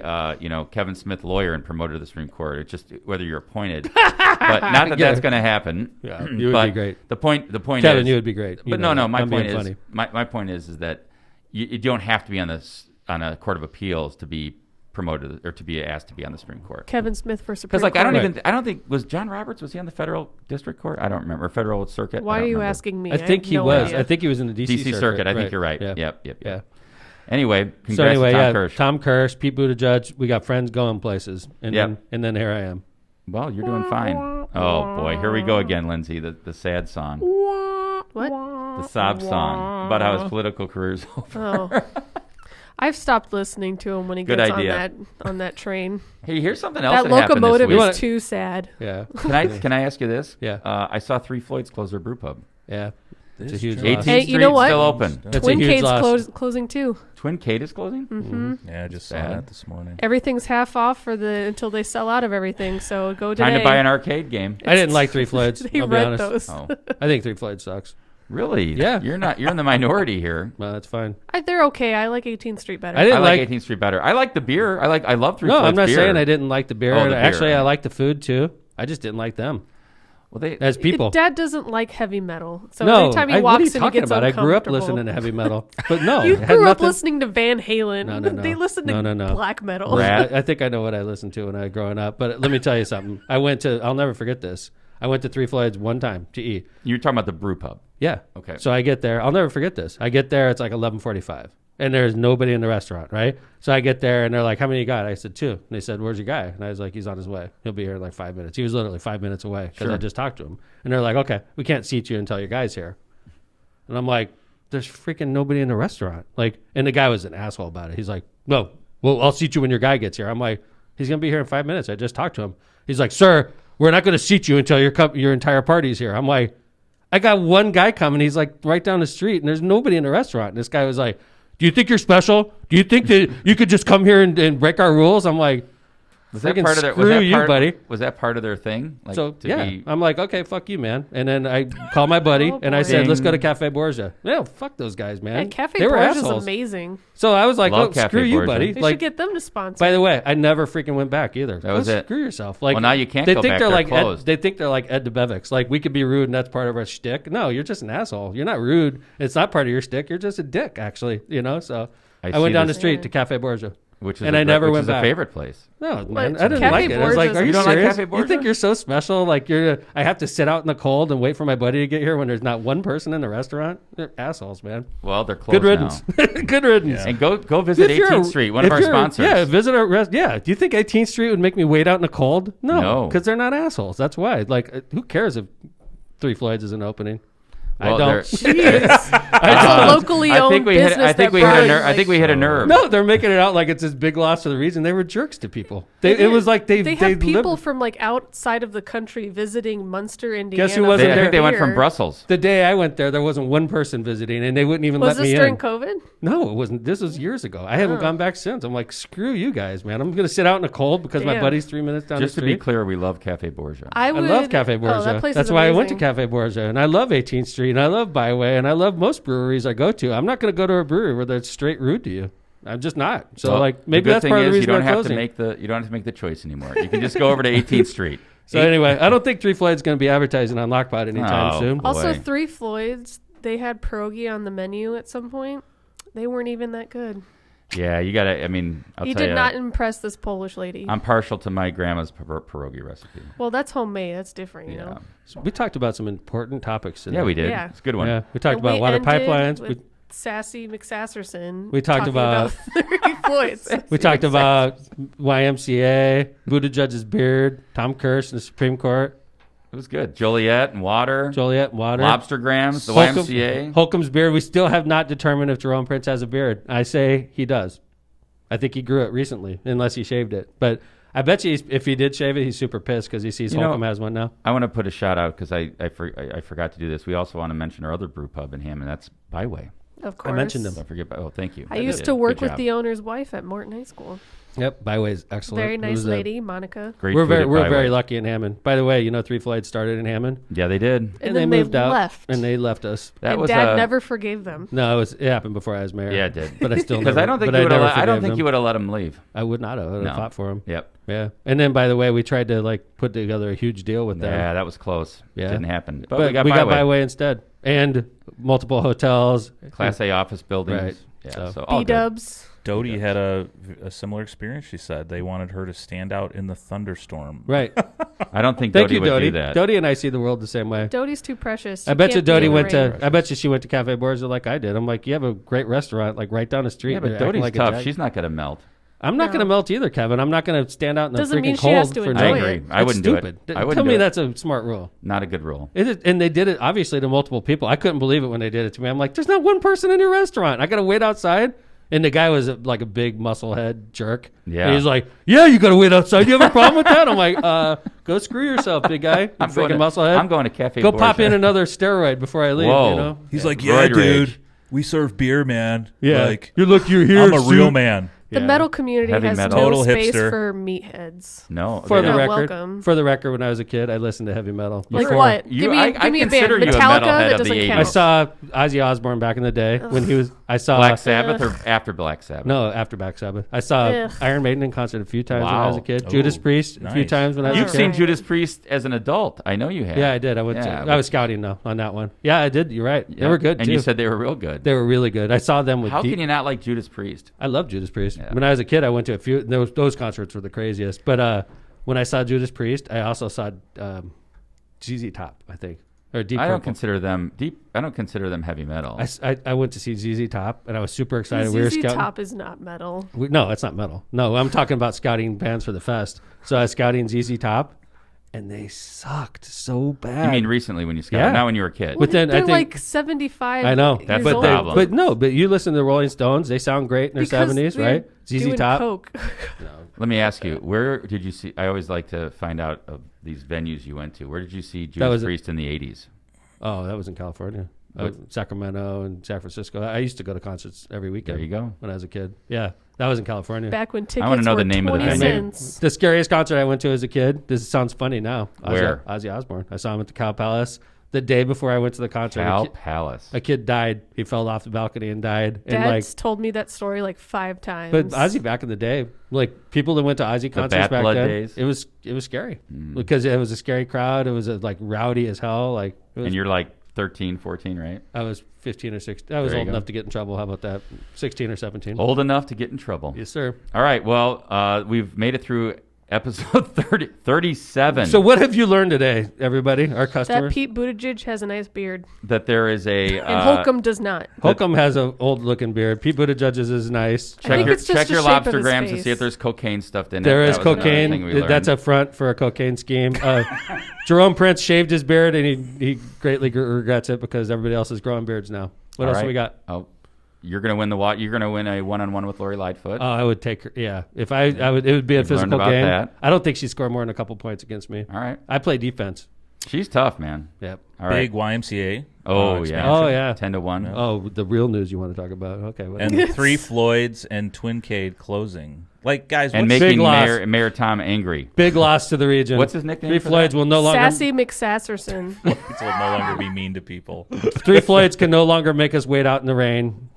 Kevin Smith lawyer and promoted to the Supreme Court. It's just whether you're appointed. But not that that's going to happen. Yeah, you would be great. The point Kevin, you would be great. But no. My point is that you don't have to be on a Court of Appeals to be promoted or to be asked to be on the Supreme Court. Kevin Smith for Supreme Court. Because I don't think was John Roberts, was he on the federal district court? I don't remember. Federal circuit. Why are you asking me? I think he was. Idea. I think he was in the DC circuit. I think you're right. Yeah. Yep. Anyway, congrats to Tom Kirsch. Tom Kirsch, Pete Buttigieg. We got friends going places, and then here I am. Well, you're doing fine. Oh boy, here we go again, Lindsay. The sad song. What? The sob song about how his political career's over. Oh. I've stopped listening to him when he gets on that train. Hey, here's something else that locomotive is too sad. Yeah. Can I ask you this? Yeah. I saw 3 Floyds close their brew pub. Yeah. It's a huge 18th loss. Hey, Street you know what? still open. Twin Cade's closing too. Twin Cade is closing? Mm-hmm. Yeah, I just saw that this morning. Everything's half off until they sell out of everything. So go today. Time to buy an arcade game. I didn't like 3 Floyds. They I'll be honest. those. I think 3 Floyds sucks. Really? Yeah. You're in the minority here. Well, that's fine. They're okay. I like 18th Street better. I didn't I like like 18th Street better. I like the beer. I love Three No, Floyds I'm not beer. saying I didn't like the beer. Oh, the beer, Actually, I right. like the food too. I just didn't like them Well, they as people. Dad doesn't like heavy metal, so No, every time he what are walks you in, he talking gets about? I grew up uncomfortable. listening to heavy metal, but no, You it had grew up nothing- listening to Van Halen. No, no, no. They listened to No. black metal. Rat. I think I know what I listened to when I was growing up. But let me tell you something. I'll never forget this. I went to Three Floyds one time to eat. You're talking about the brew pub. Yeah. Okay. So I get there. I'll never forget this. I get there. It's like 11:45, and there's nobody in the restaurant. Right. So I get there, and they're like, "How many you got?" I said 2. And they said, "Where's your guy?" And I was like, "He's on his way. He'll be here in like 5 minutes." He was literally 5 minutes away because Sure. I just talked to him. And they're like, "Okay, we can't seat you until your guy's here." And I'm like, "There's freaking nobody in the restaurant." Like, and the guy was an asshole about it. He's like, "No, well, I'll seat you when your guy gets here." I'm like, "He's gonna be here in 5 minutes. I just talked to him." He's like, "Sir, we're not gonna seat you until your entire party's here." I'm like, I got one guy coming. He's like right down the street, and there's nobody in the restaurant. And this guy was like, "Do you think you're special? Do you think that you could just come here and break our rules?" I'm like, Was that Freaking part of their? screw Was that you, part, buddy. Was that part of their thing? Like, so to yeah. be- I'm like, okay, fuck you, man. And then I called my buddy Oh, and I boy. said, let's go to Ding. Cafe Borgia. No, fuck those guys, man. Yeah, Cafe they were Borgia's assholes. amazing. So I was like, Love oh, Cafe screw you, Borgia. buddy. They Like, should get them to sponsor. by the way, I never freaking went back either. That was Go it. Screw yourself. Like, Well, now you can't they go think back. they're They're like closed. they think they're like Ed DeBevics. Like we could be rude and that's part of our shtick. No, you're just an asshole. You're not rude. It's not part of your shtick. You're just a dick, actually. You know. So I I see went down the this- street Yeah. to Cafe Borgia. which is and a I never which went is back. a favorite place. No, man, What? I didn't Cafe like it. I was like, Borgia's- "Are you You don't like serious? Cafe You think Borgia? you're so special? Like I have to sit out in the cold and wait for my buddy to get here when there's not one person in the restaurant? They're assholes, man. Well, they're closed Good riddance. now. Good riddance. And go visit If you're 18th a- Street, one of if our you're a- sponsors. Yeah, visit our rest. Yeah. Do you think 18th Street would make me wait out in the cold? No, No. because they're not assholes. That's why. Like, who cares if Three Floyds is an opening? Well, I don't. they're- Jeez. I It's don't. a locally I owned think we hit. business I think that we hit a brought, nerve. I think we hit a nerve. No, they're making it out like it's this big loss for the reason they were jerks to people. It was like They have people lived- from like outside of the country visiting Munster, Indiana. Guess who wasn't I there? think they went from Beer. Brussels. The day I went there wasn't one person visiting, and they wouldn't even Was let me this during in. COVID? No, it wasn't. This was years ago. I haven't Oh. gone back since. I'm like, screw you guys, man. I'm gonna sit out in the cold because my Damn. buddy's 3 minutes down Just the to street. be clear, we love Cafe Borgia. I I would. love Cafe Borgia. Oh, that place That's is why I went to amazing. Cafe Borgia, and I love 18th Street, and I love Byway, and I love most breweries I go to. I'm not going to go to a brewery where they're straight rude to you. I'm just not. So Well, like maybe the good that's thing part of the is reason you don't they're have closing. you don't have to make the choice anymore. You can just go over to 18th Street. So anyway, I don't think Three Floyd's going to be advertising on Lockpot anytime Oh, soon. boy. Also, Three Floyds, they had pierogi on the menu at some point. They weren't even that good. Yeah, you gotta. I mean, I'll He tell did you, not impress this Polish lady. I'm partial to my grandma's pierogi recipe. Well, that's homemade. That's different, you Yeah, know. So we talked about some important topics today. yeah, we did. Yeah. It's a good one. Yeah, we talked And about we water ended pipelines. with Sassy McSasserson. We talked talking about- Three Floyds. We talked about YMCA, Buddha Judge's beard, Tom Kirsch in the Supreme Court, It was good. Joliet and water, Joliet water, lobster grams, the Holcomb- YMCA. Holcomb's beard. We still have not determined if Jerome Prince has a beard. I say he does. I think he grew it recently, unless he shaved it. But I bet you if he did shave it, he's super pissed because he sees You know- Holcomb has one now. I want to put a shout out because I forgot to do this. We also want to mention our other brew pub in Hammond. That's Byway. Of course. mentioned them. Don't forget. Oh, thank you. I That used did. to work Good with job. the owner's wife at Morton High School. Yep, Byway's excellent. Very It nice was lady, Monica. Great We're food very at we're Byway. very lucky in Hammond. By the way, you know Three Floyd started in Hammond, Yeah, they did. And they then moved they out, left. and they left us. That and was Dad never forgave them. No, it happened before I was married. Yeah, it did. But I still Because never- I don't think but you would. never I don't forgave think them. you would have let him leave. I would not have. I would have No. fought for him. Yep. Yeah. And then, by the way, we tried to like put together a huge deal with them. Yeah, that was close. Yeah. Didn't happen. But But we got Byway. Byway instead, and multiple hotels. Class A office buildings. Right. Yeah. So- So, all good. B-dubs. Doty had a similar experience. She said they wanted her to stand out in the thunderstorm. Right. I don't think Thank Doty you, would Dodie. do that. Dodie and I see the world the same way. Doty's too precious. I She bet you can't be Dodie in the went rain. to. I bet you she went to Cafe Borgia like I did. I'm like, you have a great restaurant like right down the street. Yeah, You're but acting Doty's like a tough. jag. She's not going to melt. I'm not No. going to melt either, Kevin. I'm not going to stand out in the Doesn't freaking mean she cold has to for enjoy I no- it. agree. I That's wouldn't stupid. do it. I wouldn't Tell do me it. that's a smart rule. Not a good rule. And they did it obviously to multiple people. I couldn't believe it when they did it to me. I'm like, there's not one person in your restaurant. I got to wait outside. And the guy was like a big musclehead jerk. Yeah. And he's like, yeah, you got to wait outside. You have a problem with that? I'm like, go screw yourself, big guy. You I'm going freaking to- musclehead. I'm going to Cafe Go pop Borgia. in another steroid before I leave. Whoa. You know? He's like, Yeah. yeah, Roid dude, rage. we serve beer, man. Yeah. Like, you're here. I'm a real suit. man. The metal community Heavy has metal. no Total space hipster. for meatheads. No. For they the don't. welcome. record, when I was a kid, I listened to heavy metal. Like before. what? You- give me, I give me a band. consider you a Metallica, metalhead that of the doesn't 80s. count. I saw Ozzy Osbourne back in the day when he was. I saw Black Sabbath or after Black Sabbath? No, after Black Sabbath. I saw Ugh. Iron Maiden in concert a few times when I was a Wow. kid. Ooh, Judas Priest a few nice. times when I was You've a seen kid. Judas Priest as an adult. I know you have. Yeah, I did. I went. Yeah, I was scouting though on that one. Yeah, I did. You're right. They Yeah. were good And too. you said they were real good. they were really good. I saw them with. How can you not like Judas Priest? I love Judas Priest. Yeah. When I was a kid, I went to a few. Those concerts were the craziest. But when I saw Judas Priest, I also saw ZZ Top. I think or Deep I don't Purple. consider them deep. I don't consider them heavy metal. I went to see ZZ Top, and I was super excited. We were ZZ scouting. Top is not metal. No, it's not metal. No, I'm talking about scouting bands for the fest. So I was scouting ZZ Top, and they sucked so bad. you mean recently when you scouted, Yeah. not when you were a kid? But then I They're think like 75. I know That's years the old. problem. But you listen to the Rolling Stones; they sound great in their Because 70s, they're right? ZZ doing Top. Coke. Let me ask you, where did you see? I always like to find out of these venues you went to. Where did you see That Judas was Priest in the 80s? Oh, that was in California, Sacramento and San Francisco. I used to go to concerts every weekend. There you go. When I was a kid. Yeah, that was in California. Back when tickets wanna know were the name of the 20 venue. cents. The scariest concert I went to as a kid. This sounds funny now. Where? Ozzy Osbourne. I saw him at the Cow Palace the day before I went to the concert. Cal Palace. A kid died. He fell off the balcony and died. And Dad's told me that story like 5 times. but Ozzy back in the day, like people that went to Ozzy concerts Bat back Blood then, days? it was scary because it was a scary crowd. It was like rowdy as hell. Like it was, And you're like 13, 14, right? I was 15 or 16. I was There you old go. enough to get in trouble. How about that? 16 or 17. Old enough to get in trouble. Yes, sir. All right. Well, we've made it through episode 37. So what have you learned today, everybody? Our that customers. Pete Buttigieg has a nice beard. that there is a And Holcomb does not. Holcomb has an old looking beard. Pete Buttigieg's is nice. I think it's just check the your shape of lobster his grams to face. see if there's cocaine stuffed in There it. is That was another thing cocaine. we That's a learned. front for a cocaine scheme. Jerome Prince shaved his beard, and he greatly regrets it because everybody else is growing beards now. What All else right. do we got? Oh, you're gonna win you're gonna win a one-on-one with Lori Lightfoot. Oh, I would take her. Yeah, if I would, it would be a We've learned physical about game. that. I don't think she'd score more than a couple points against me. All right. I play defense. She's tough, man. Yep. All right. Big YMCA. Oh, yeah. expansion. Oh yeah. 10-1. Oh, the real news you want to talk about? Okay. What And 3 Floyds and Twincade closing. Like, guys, And what's Big making loss. Mayor Tom angry. Big loss to the region. What's his nickname Three for Floyds that? will no longer. Sassy McSasserson. Floyds will no longer be mean to people. Three Floyds can no longer make us wait out in the rain.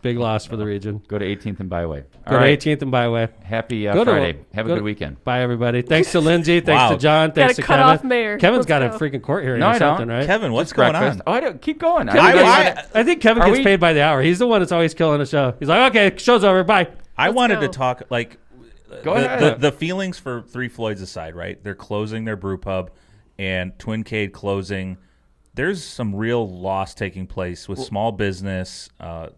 Big loss for the region. Go to 18th and Byway. All Go right. to 18th and Byway. Happy Go to- Friday. Have a go good to- weekend. Bye, everybody. Thanks to Lindsay. Thanks Wow. to John. Thanks Gotta to cut Kevin. off Mayor. Kevin's got Let's a go. freaking court hearing No, or I don't. something, right? Kevin, what's Just going breakfast. on? Oh, I don't. Keep going. I think Kevin Are gets we- paid by the hour. He's the one that's always killing the show. He's like, okay, show's over. Bye. I Let's wanted go. to talk, like, Go the, ahead. the feelings for 3 Floyds aside, right? They're closing their brew pub and Twincade closing. There's some real loss taking place with small business,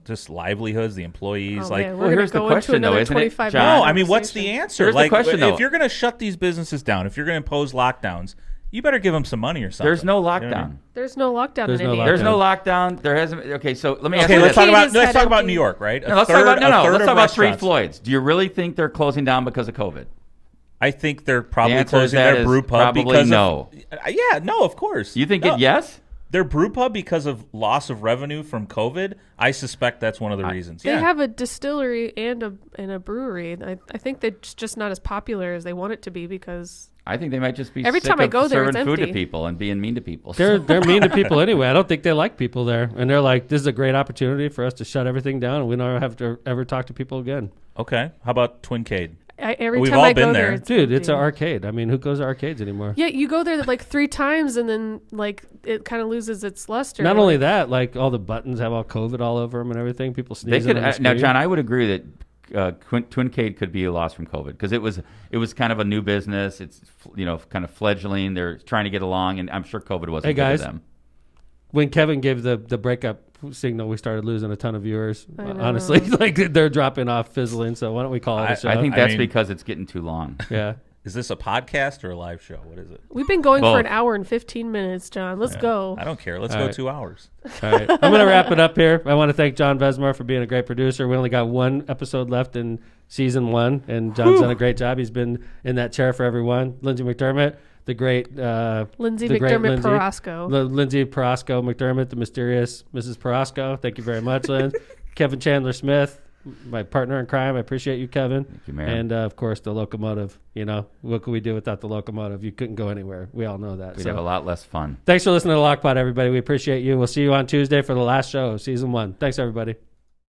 just livelihoods, the employees. Oh, like, man, Well, we're here's the going to go question, into though, another isn't it, 25 John? minute no, I mean, what's the conversation. answer? Here's the Like, question, though. if you're going to shut these businesses down, if you're going to impose lockdowns, you better give them some money or something. There's no You know what I lockdown. mean? There's no lockdown There's in no Indiana. There's no lockdown. There hasn't. Okay, so let me ask Okay, you let's this. talk about Twincade is let's talk about head New York, right? No, let's talk about Let's let's talk about 3 Floyds. Do you really think they're closing down because of COVID? I think they're probably The answer closing to that their is brew pub probably because no. Yeah, no, of course. You think No. it? Yes. Their brew pub because of loss of revenue from COVID. I suspect that's one of the reasons. They Yeah, have a distillery and a brewery. I think it's just not as popular as they want it to be because I think they might just be Every sick time I of go there, it's serving food to empty. people and being mean to people. They're mean to people anyway. I don't think they like people there. And they're like, this is a great opportunity for us to shut everything down and we don't have to ever talk to people again. okay. How about Twincade? every We've time all I been go there. there, it's Dude, it's an empty. arcade. I mean, who goes to arcades anymore? Yeah, you go there like 3 times and then like it kind of loses its luster. Not only Like, that, like all the buttons have all COVID all over them and everything. People They sneezing could on the now, screen. John. I would agree that Twincade could be a loss from COVID because it was kind of a new business. It's kind of fledgling. They're trying to get along, and I'm sure COVID wasn't Hey, good guys. to them. When Kevin gave the breakup signal, we started losing a ton of viewers. I know. Honestly, like they're dropping off, fizzling. So why don't we call it a show? I think I that's mean- because it's getting too long. yeah. Is this a podcast or a live show? What is it? We've been going Both. for an hour and 15 minutes, John. Let's go. I don't care. Let's All go right. 2 hours. All right. I'm going to wrap it up here. I want to thank John Vesmar for being a great producer. We only got 1 episode left in season 1, and John's done a great job. He's been in that chair for everyone. Lindsay McDermott, the great Lindsay the great McDermott Lindsay. Perosco. Lindsay Perosco McDermott, the mysterious Mrs. Perosco. Thank you very much, Lynn. Kevin Chandler Smith, my partner in crime. I appreciate you, Kevin. Thank you, Mayor. And, of course, the locomotive. You know, what could we do without the locomotive? You couldn't go anywhere. We all know that. We'd have a lot less fun. Thanks for listening to Lockpod, everybody. We appreciate you. We'll see you on Tuesday for the last show of Season 1. Thanks, everybody.